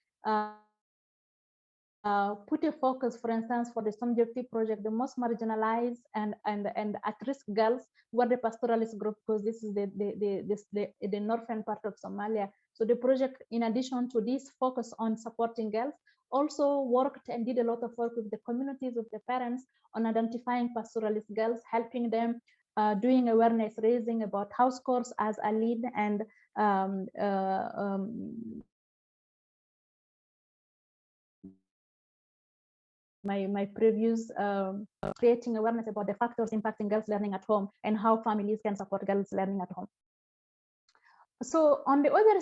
put a focus, for instance, for the subjective project, the most marginalized and at-risk girls were the pastoralist group, because this is the northern part of Somalia. So the project, in addition to this focus on supporting girls, also worked and did a lot of work with the communities of the parents on identifying pastoralist girls, helping them, doing awareness raising about house chores, as Aline and my previous creating awareness about the factors impacting girls learning at home and how families can support girls learning at home. So on the other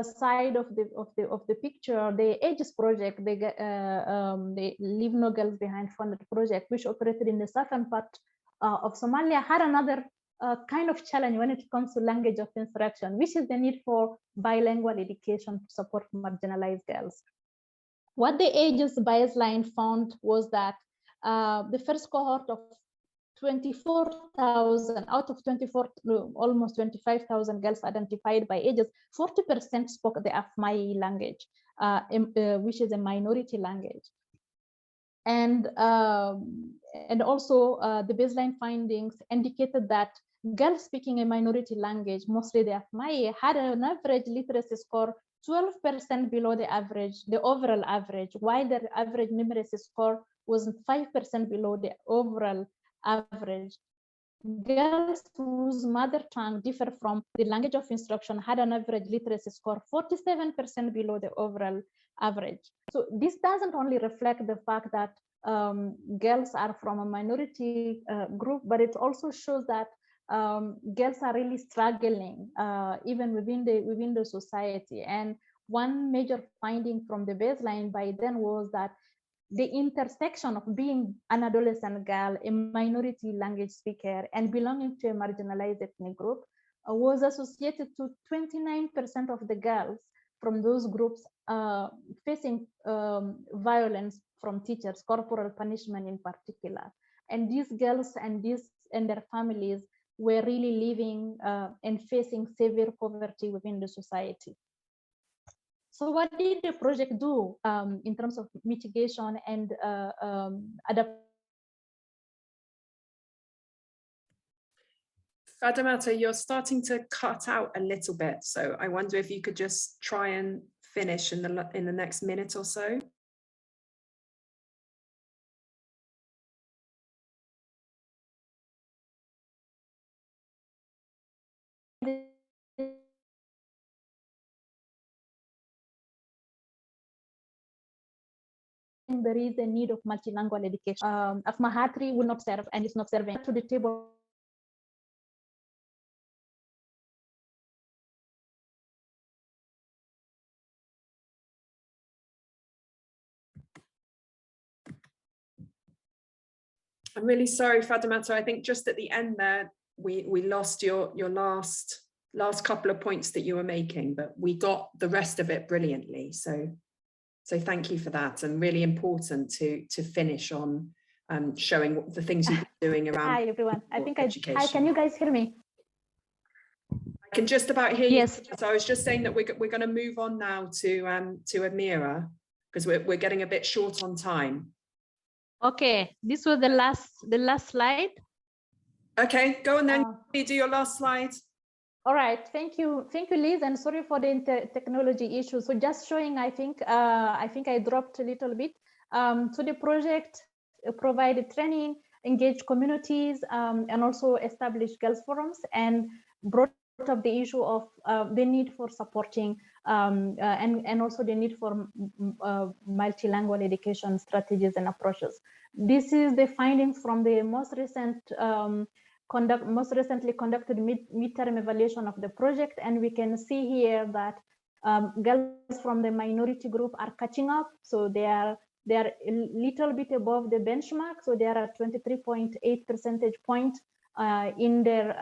side of the picture, the Ages project, the Leave No Girls Behind funded project, which operated in the southern part of Somalia, had another kind of challenge when it comes to language of instruction, which is the need for bilingual education to support marginalized girls. What the ages baseline found was that the first cohort of 24,000 out of 24, almost 25,000 girls identified by ages, 40% spoke the Afmai language, which is a minority language. And also the baseline findings indicated that girls speaking a minority language, mostly the Afmai, had an average literacy score 12% below the average, the overall average, while the average numeracy score was 5% below the overall average. Girls whose mother tongue differ from the language of instruction had an average literacy score 47% below the overall average. So this doesn't only reflect the fact that girls are from a minority group, but it also shows that girls are really struggling even within the society. And one major finding from the baseline by then was that the intersection of being an adolescent girl, a minority language speaker, and belonging to a marginalized ethnic group was associated to 29% of the girls from those groups facing violence from teachers, corporal punishment in particular. And these girls and their families were really living and facing severe poverty within the society. So what did the project do in terms of mitigation and adaptation? Fadimata, you're starting to cut out a little bit, so I wonder if you could just try and finish in the next minute or so. There is a need of multilingual education. Afmahatri will not serve and is not serving to the table. I'm really sorry, Fadimata. I think just at the end there, we lost your last couple of points that you were making, but we got the rest of it brilliantly. So thank you for that, and really important to finish on showing the things you've been doing around. Hi everyone. I think education. Hi, can you guys hear me? I can just about hear you. Yes. So I was just saying that we're going to move on now to Amira, because we're getting a bit short on time. Okay, this was the last slide. Okay, go on then. Do your last slide. All right, thank you, Liz, and sorry for the technology issues. So just showing, I think I dropped a little bit. So the project provided training, engaged communities, and also established girls forums, and brought up the issue of the need for supporting and also the need for multilingual education strategies and approaches. This is the findings from the most recently conducted midterm evaluation of the project, and we can see here that girls from the minority group are catching up. So they are a little bit above the benchmark. So they are at 23.8 percentage point in their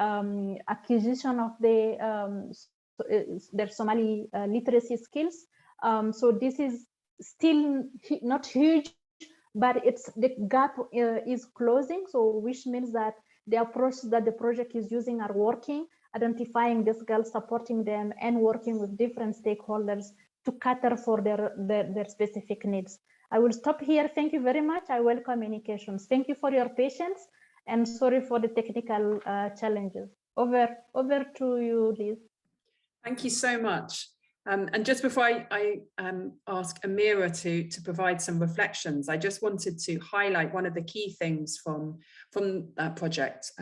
acquisition of their Somali literacy skills. So this is still not huge, but the gap is closing. So which means that the approach that the project is using are working, identifying these girls, supporting them, and working with different stakeholders to cater for their specific needs. I will stop here. Thank you very much. I welcome communications. Thank you for your patience, and sorry for the technical challenges. Over to you, Liz. Thank you so much. And just before I ask Amira to provide some reflections, I just wanted to highlight one of the key things from that project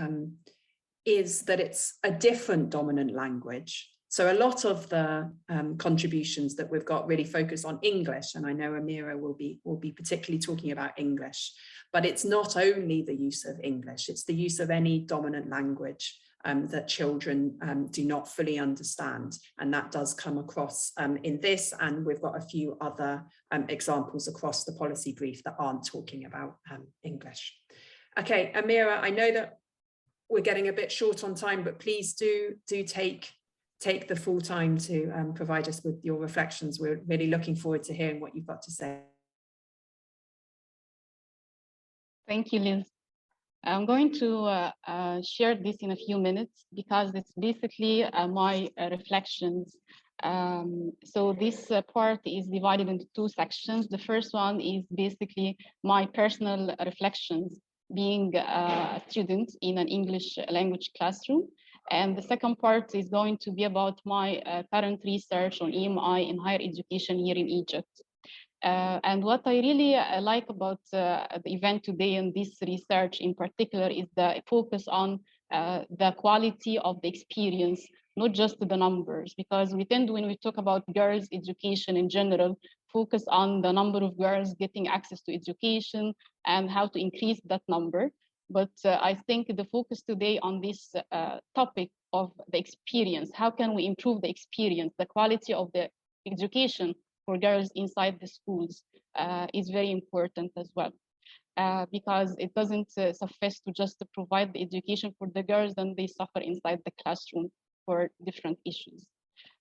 is that it's a different dominant language. So a lot of the contributions that we've got really focus on English, and I know Amira will be particularly talking about English, but it's not only the use of English, it's the use of any dominant language that children do not fully understand, and that does come across in this, and we've got a few other examples across the policy brief that aren't talking about English. Okay, Amira, I know that we're getting a bit short on time, but please do take the full time to provide us with your reflections. We're really looking forward to hearing what you've got to say. Thank you, Liz. I'm going to share this in a few minutes because it's basically my reflections. So this part is divided into two sections. The first one is basically my personal reflections being a student in an English language classroom. And the second part is going to be about my current research on EMI in higher education here in Egypt. And what I really like about the event today and this research in particular is the focus on the quality of the experience, not just the numbers, because we tend, when we talk about girls' education in general, focus on the number of girls getting access to education and how to increase that number. But I think the focus today on this topic of the experience, how can we improve the experience, the quality of the education for girls inside the schools is very important as well. Because it doesn't suffice to just provide the education for the girls, and they suffer inside the classroom for different issues.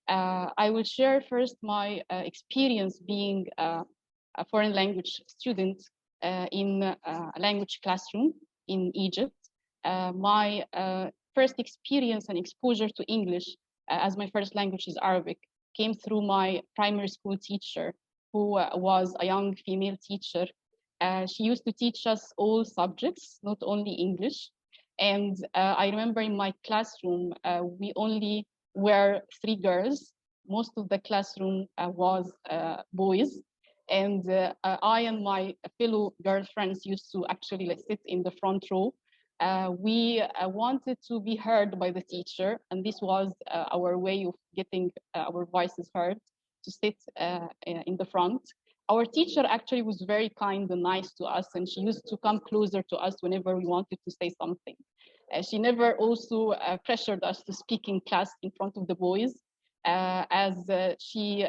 I will share first my experience being a foreign language student in a language classroom in Egypt. My first experience and exposure to English as my first language is Arabic came through my primary school teacher, who was a young female teacher. She used to teach us all subjects, not only English. And I remember in my classroom, we only were 3 girls. Most of the classroom was boys. And I and my fellow girlfriends used to actually sit in the front row. We wanted to be heard by the teacher, and this was our way of getting our voices heard, to sit in the front. Our teacher actually was very kind and nice to us, and she used to come closer to us whenever we wanted to say something. She never also pressured us to speak in class in front of the boys, as she,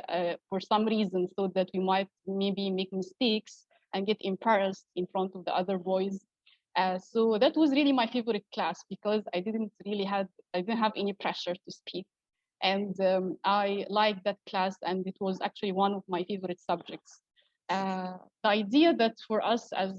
for some reason, thought that we might maybe make mistakes and get embarrassed in front of the other boys. So that was really my favorite class because I didn't have any pressure to speak. And I liked that class, and it was actually one of my favorite subjects. The idea that for us as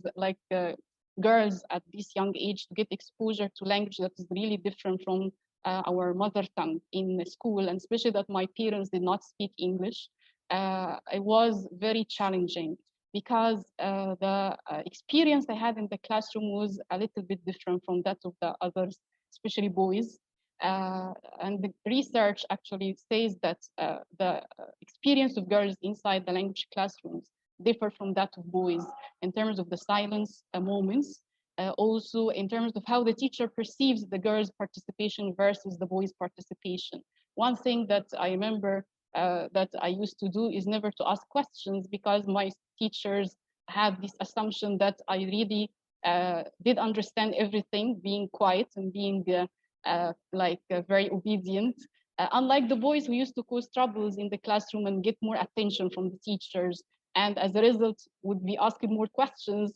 girls at this young age to get exposure to language that is really different from our mother tongue in school, and especially that my parents did not speak English, it was very challenging because the experience I had in the classroom was a little bit different from that of the others, especially boys. And the research actually says that the experience of girls inside the language classrooms differ from that of boys in terms of the silence moments, also in terms of how the teacher perceives the girls' participation versus the boys' participation. One thing that I remember that I used to do is never to ask questions, because my teachers had this assumption that I really did understand everything, being quiet and being very obedient. Unlike the boys who used to cause troubles in the classroom and get more attention from the teachers, and as a result would be asking more questions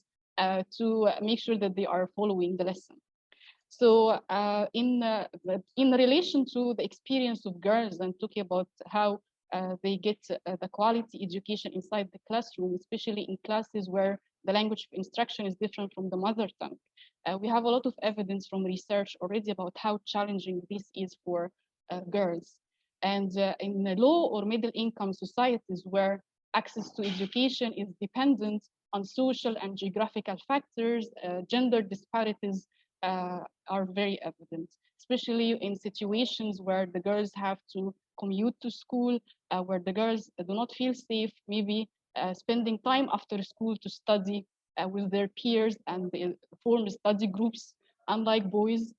to make sure that they are following the lesson. So in relation to the experience of girls and talking about how they get the quality education inside the classroom, especially in classes where the language of instruction is different from the mother tongue. We have a lot of evidence from research already about how challenging this is for girls. And in low or middle income societies where access to education is dependent on social and geographical factors, gender disparities are very evident, especially in situations where the girls have to commute to school, where the girls do not feel safe, maybe spending time after school to study with their peers and they form study groups, unlike boys,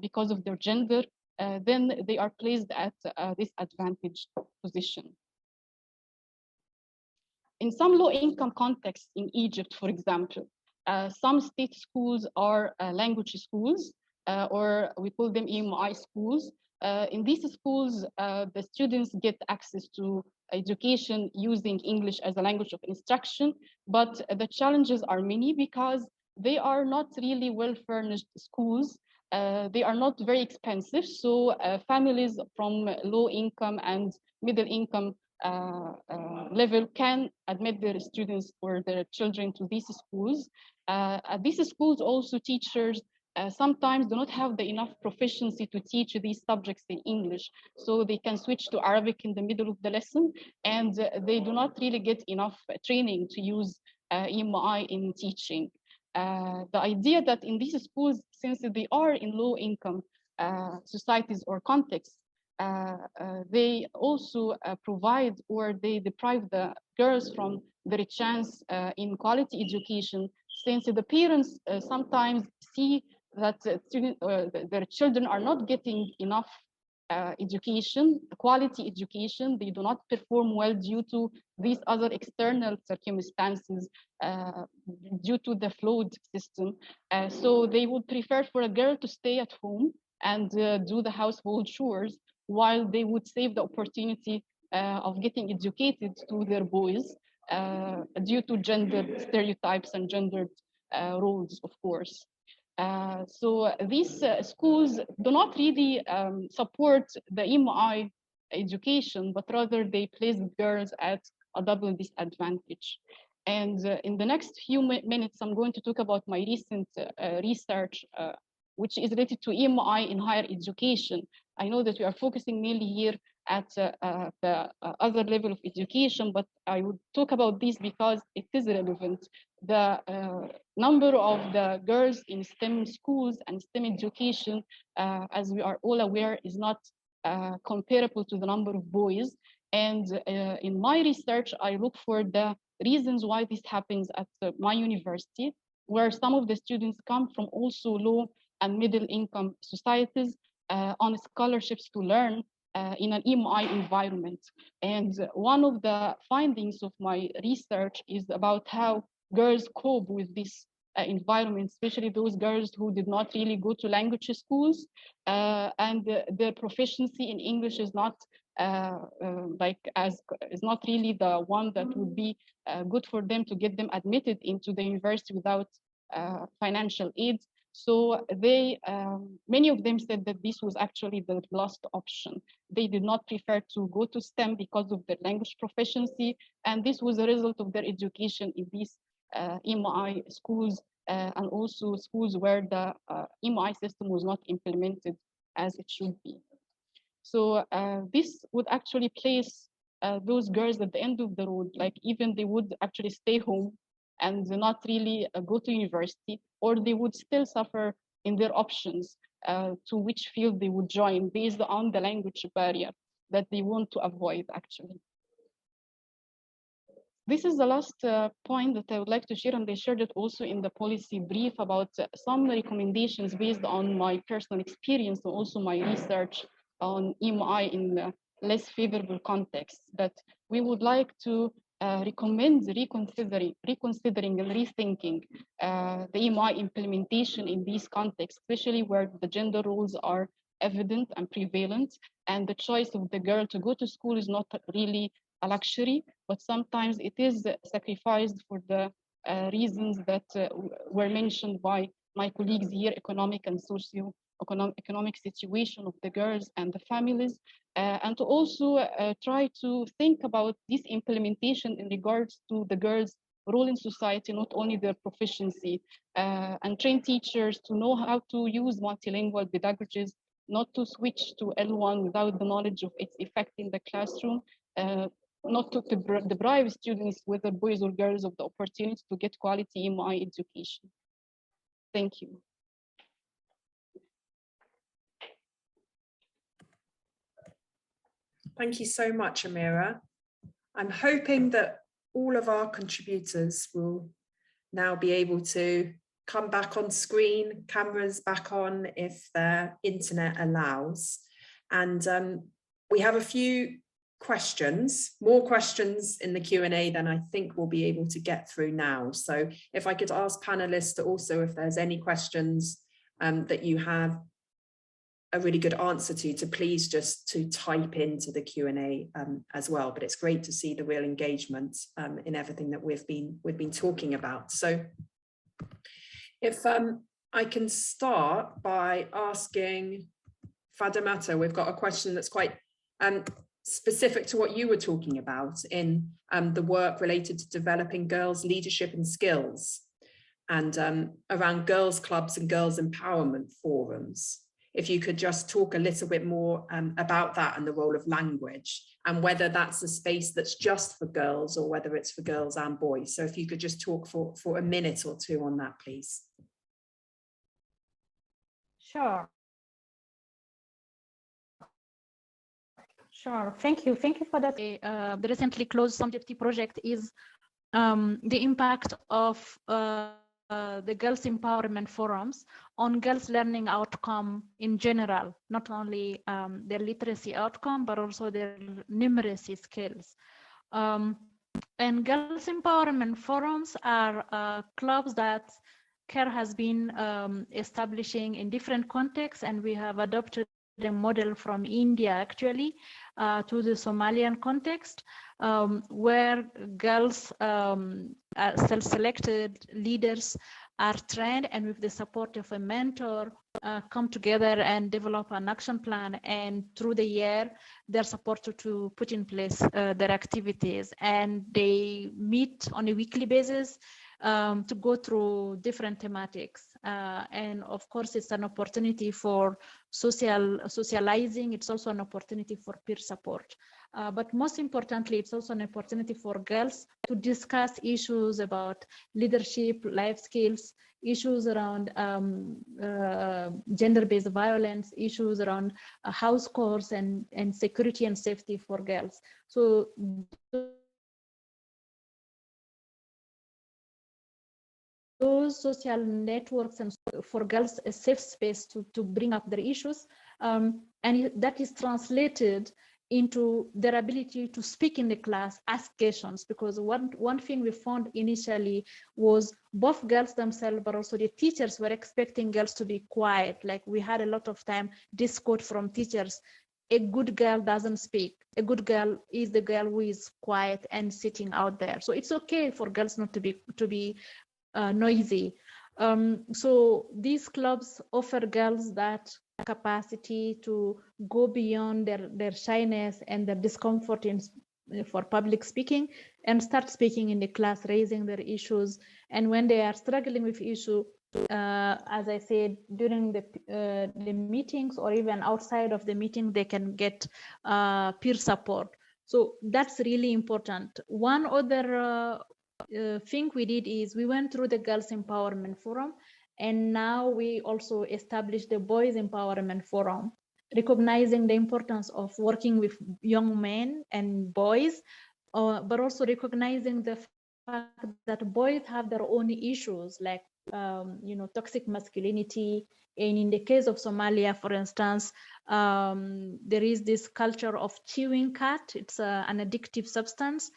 because of their gender, then they are placed at a disadvantaged position. In some low-income contexts in Egypt, for example, some state schools are language schools, or we call them EMI schools. In these schools, the students get access to education using English as a language of instruction, but the challenges are many because they are not really well-furnished schools. they are not very expensive. So families from low income and middle income level can admit their students or their children to these schools. At these schools also teachers sometimes do not have the enough proficiency to teach these subjects in English. So they can switch to Arabic in the middle of the lesson, and they do not really get enough training to use EMI in teaching. The idea that in these schools, since they are in low income societies or contexts, they also provide or they deprive the girls from their chance in quality education, since the parents sometimes see that their children are not getting enough education, quality education. They do not perform well due to these other external circumstances, due to the flawed system. So they would prefer for a girl to stay at home and do the household chores, while they would save the opportunity of getting educated to their boys due to gender stereotypes and gendered roles, of course. So these schools do not really support the EMI education, but rather they place girls at a double disadvantage. And in the next few minutes, I'm going to talk about my recent research, which is related to EMI in higher education. I know that we are focusing mainly here at the other level of education, but I would talk about this because it is relevant. The number of the girls in STEM schools and STEM education, as we are all aware, is not comparable to the number of boys. And in my research, I look for the reasons why this happens at my university, where some of the students come from also low and middle income societies on scholarships to learn in an EMI environment. And one of the findings of my research is about how girls cope with this environment, especially those girls who did not really go to language schools, and their proficiency in English is not is not really the one that would be good for them to get them admitted into the university without financial aid. So they, many of them said that this was actually the last option. They did not prefer to go to STEM because of their language proficiency, and this was a result of their education in these EMI schools and also schools where the EMI system was not implemented as it should be. So this would actually place those girls at the end of the road, like even they would actually stay home and not really go to university, or they would still suffer in their options to which field they would join based on the language barrier that they want to avoid actually. This is the last point that I would like to share, and I shared it also in the policy brief about some recommendations based on my personal experience and also my research on EMI in less favorable contexts, that we would like to recommend reconsidering and rethinking the EMI implementation in these contexts, especially where the gender roles are evident and prevalent, and the choice of the girl to go to school is not really a luxury, but sometimes it is sacrificed for the reasons that were mentioned by my colleagues here, economic and socio-economic situation of the girls and the families, and to also try to think about this implementation in regards to the girls' role in society, not only their proficiency, and train teachers to know how to use multilingual pedagogies, not to switch to L1 without the knowledge of its effect in the classroom, not to deprive students, whether boys or girls, of the opportunity to get quality EMI education. Thank you. Thank you so much, Amira. I'm hoping that all of our contributors will now be able to come back on screen, cameras back on if their internet allows. And we have a few questions, more questions in the Q&A than I think we'll be able to get through now. So if I could ask panelists to also, if there's any questions that you have a really good answer to please just to type into the Q&A as well. But it's great to see the real engagement in everything that we've been talking about. So if I can start by asking Fadimata. We've got a question that's quite specific to what you were talking about in the work related to developing girls' leadership and skills, and around girls' clubs and girls' empowerment forums. If you could just talk a little bit more about that and the role of language, and whether that's a space that's just for girls or whether it's for girls and boys. So if you could just talk for a minute or two on that, please. Sure. Sure. Thank you. Thank you for that. The recently closed SOMJEPT project is the impact of the Girls Empowerment Forums on girls' learning outcome in general, not only their literacy outcome, but also their numeracy skills. And Girls Empowerment Forums are clubs that CARE has been establishing in different contexts, and we have adopted the model from India actually to the Somalian context, where girls, self-selected leaders, are trained and with the support of a mentor come together and develop an action plan, and through the year they're supported to put in place their activities, and they meet on a weekly basis to go through different thematics. And of course, it's an opportunity for socializing. It's also an opportunity for peer support. But most importantly, it's also an opportunity for girls to discuss issues about leadership, life skills, issues around gender-based violence, issues around house chores and security and safety for girls. So those social networks and for girls a safe space to bring up their issues, and that is translated into their ability to speak in the class, ask questions, because one thing we found initially was both girls themselves, but also the teachers were expecting girls to be quiet. Like we had a lot of time this quote from teachers: a good girl doesn't speak. A good girl is the girl who is quiet and sitting out there. So it's okay for girls not to be noisy. So these clubs offer girls that capacity to go beyond their shyness and their discomfort for public speaking and start speaking in the class, raising their issues. And when they are struggling with issue, as I said, during the meetings or even outside of the meeting, they can get peer support. So that's really important. One other thing we did is we went through the Girls Empowerment Forum, and now we also established the Boys Empowerment Forum, recognizing the importance of working with young men and boys, but also recognizing the fact that boys have their own issues, like toxic masculinity. And in the case of Somalia, for instance, there is this culture of chewing cat. It's an addictive substance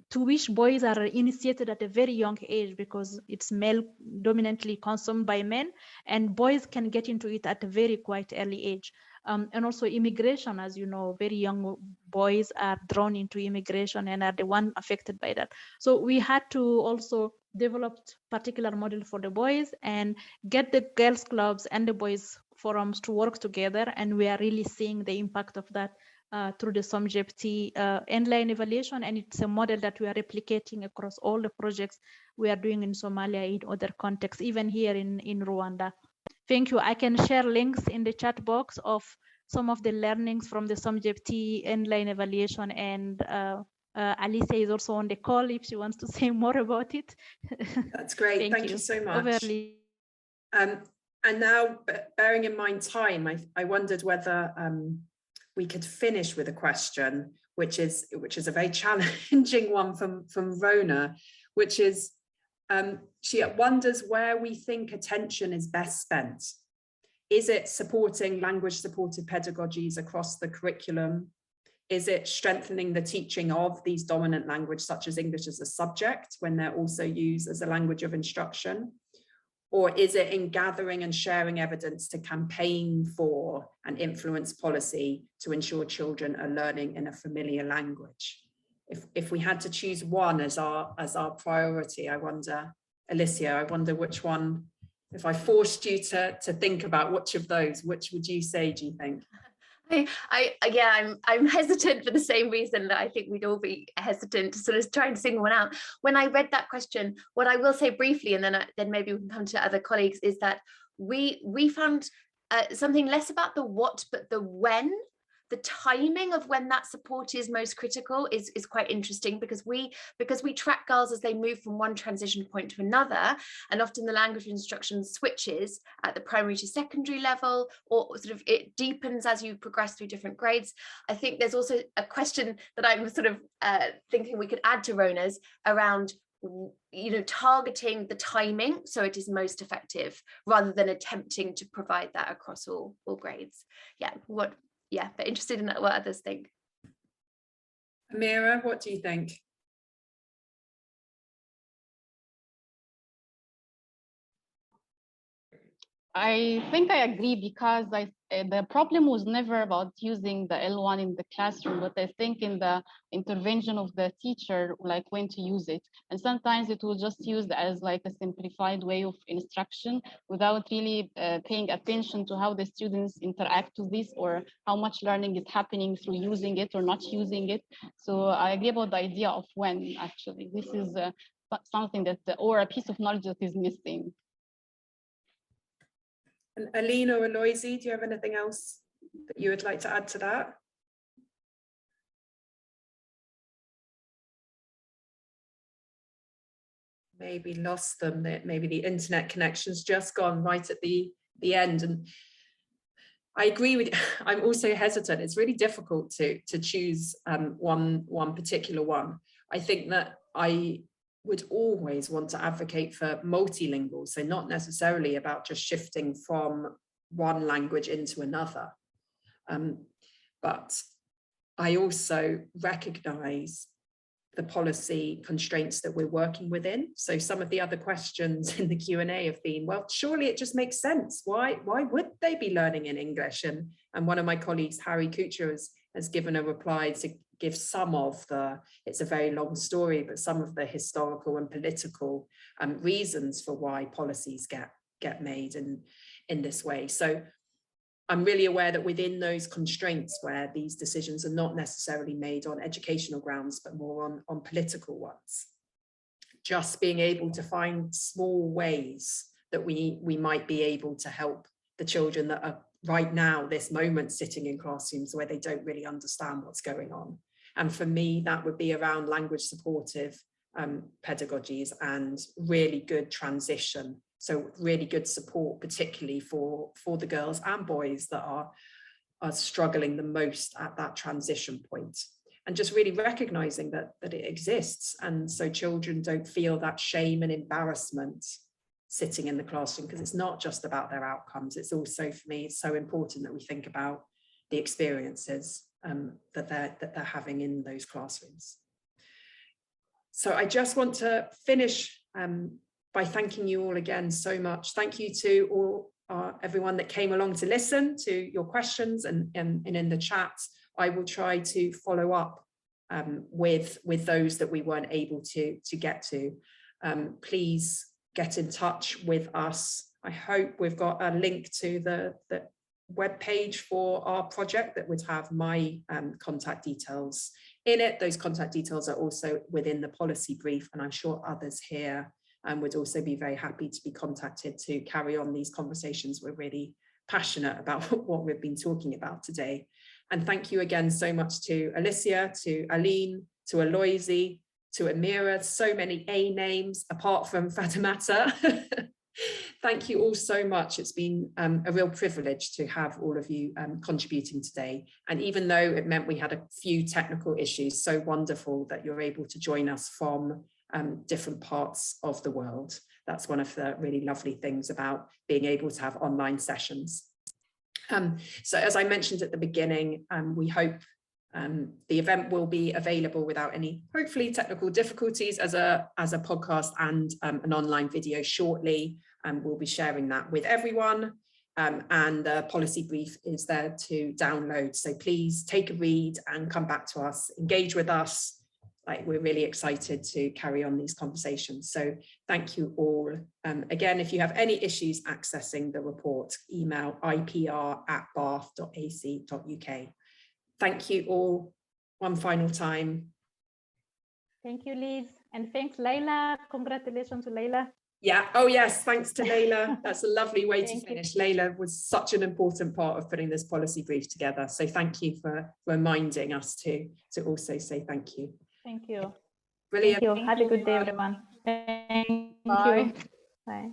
to which boys are initiated at a very young age because it's male dominantly consumed by men, and boys can get into it at a very quite early age. And also immigration, as you know, very young boys are drawn into immigration and are the one affected by that. So we had to also develop particular model for the boys and get the girls clubs and the boys forums to work together, and we are really seeing the impact of that through the SOMJEPT endline evaluation, and it's a model that we are replicating across all the projects we are doing in Somalia, in other contexts, even here in Rwanda. Thank you. I can share links in the chat box of some of the learnings from the SOMJEPT endline evaluation, and Alicia is also on the call if she wants to say more about it. That's great. Thank you so much. And now, bearing in mind time, I wondered whether we could finish with a question, which is a very challenging one from Rona, which is, she wonders where we think attention is best spent. Is it supporting language-supported pedagogies across the curriculum? Is it strengthening the teaching of these dominant languages, such as English as a subject, when they're also used as a language of instruction? Or is it in gathering and sharing evidence to campaign for and influence policy to ensure children are learning in a familiar language? If we had to choose one as our priority, I wonder, Alicia, I wonder which one If I forced you to think about which of those, which would you say, do you think? I'm hesitant for the same reason that I think we'd all be hesitant to sort of try and single one out. When I read that question, what I will say briefly, and then maybe we can come to other colleagues, is that we found something less about the what, but the when. The timing of when that support is most critical is quite interesting, because we track girls as they move from one transition point to another, and often the language instruction switches at the primary to secondary level, or sort of it deepens as you progress through different grades. I think there's also a question that I'm sort of thinking we could add to Rona's around, you know, targeting the timing so it is most effective, rather than attempting to provide that across all grades. But interested in what others think. Amira, what do you think? I think I agree, because the problem was never about using the L1 in the classroom, but I think in the intervention of the teacher, like when to use it. And sometimes it was just used as like a simplified way of instruction without really paying attention to how the students interact with this, or how much learning is happening through using it or not using it. So I agree about the idea of when, actually. This is something that, or a piece of knowledge that is missing. And Aline or Aloysie, do you have anything else that you would like to add to that? Maybe lost them, that maybe the internet connection's just gone right at the end. And I agree with, I'm also hesitant. It's really difficult to choose one particular one. I think that I would always want to advocate for multilingual, so not necessarily about just shifting from one language into another. But I also recognize the policy constraints that we're working within. So some of the other questions in the Q&A have been, well, surely it just makes sense. Why would they be learning in English? And one of my colleagues, Harry Kuchar, has given a reply to give some of the, it's a very long story, but some of the historical and political reasons for why policies get made in this way. So I'm really aware that within those constraints where these decisions are not necessarily made on educational grounds, but more on political ones, just being able to find small ways that we might be able to help the children that are right now, this moment, sitting in classrooms where they don't really understand what's going on. And for me, that would be around language supportive pedagogies and really good transition. So really good support, particularly for the girls and boys that are struggling the most at that transition point. And just really recognizing that it exists. And so children don't feel that shame and embarrassment sitting in the classroom, because it's not just about their outcomes. It's also, for me, it's so important that we think about the experiences that they're having in those classrooms. So I just want to finish by thanking you all again so much. Thank you to all everyone that came along to listen to your questions, and in the chat. I will try to follow up with those that we weren't able to get to. Please get in touch with us. I hope we've got a link to the webpage for our project that would have my contact details in it. Those contact details are also within the policy brief, and I'm sure others here would also be very happy to be contacted to carry on these conversations. We're really passionate about what we've been talking about today. And thank you again so much to Alicia, to Aline, to Aloysie, to Amira, so many A names apart from Fadimata. Thank you all so much. It's been a real privilege to have all of you contributing today. And even though it meant we had a few technical issues, so wonderful that you're able to join us from different parts of the world. That's one of the really lovely things about being able to have online sessions. So as I mentioned at the beginning, we hope the event will be available without any, hopefully, technical difficulties as a podcast and an online video shortly. We'll be sharing that with everyone. And the policy brief is there to download. So please take a read and come back to us, engage with us, like we're really excited to carry on these conversations. So thank you all. Again, if you have any issues accessing the report, email ipr@bath.ac.uk. Thank you all one final time. Thank you, Liz. And thanks, Leila. Congratulations to Leila. Yeah. Oh, yes. Thanks to Leila. That's a lovely way to finish. You. Leila was such an important part of putting this policy brief together. So thank you for reminding us to also say thank you. Thank you. Brilliant. Thank you. Have a good day, everyone. Thank Bye. you. Bye.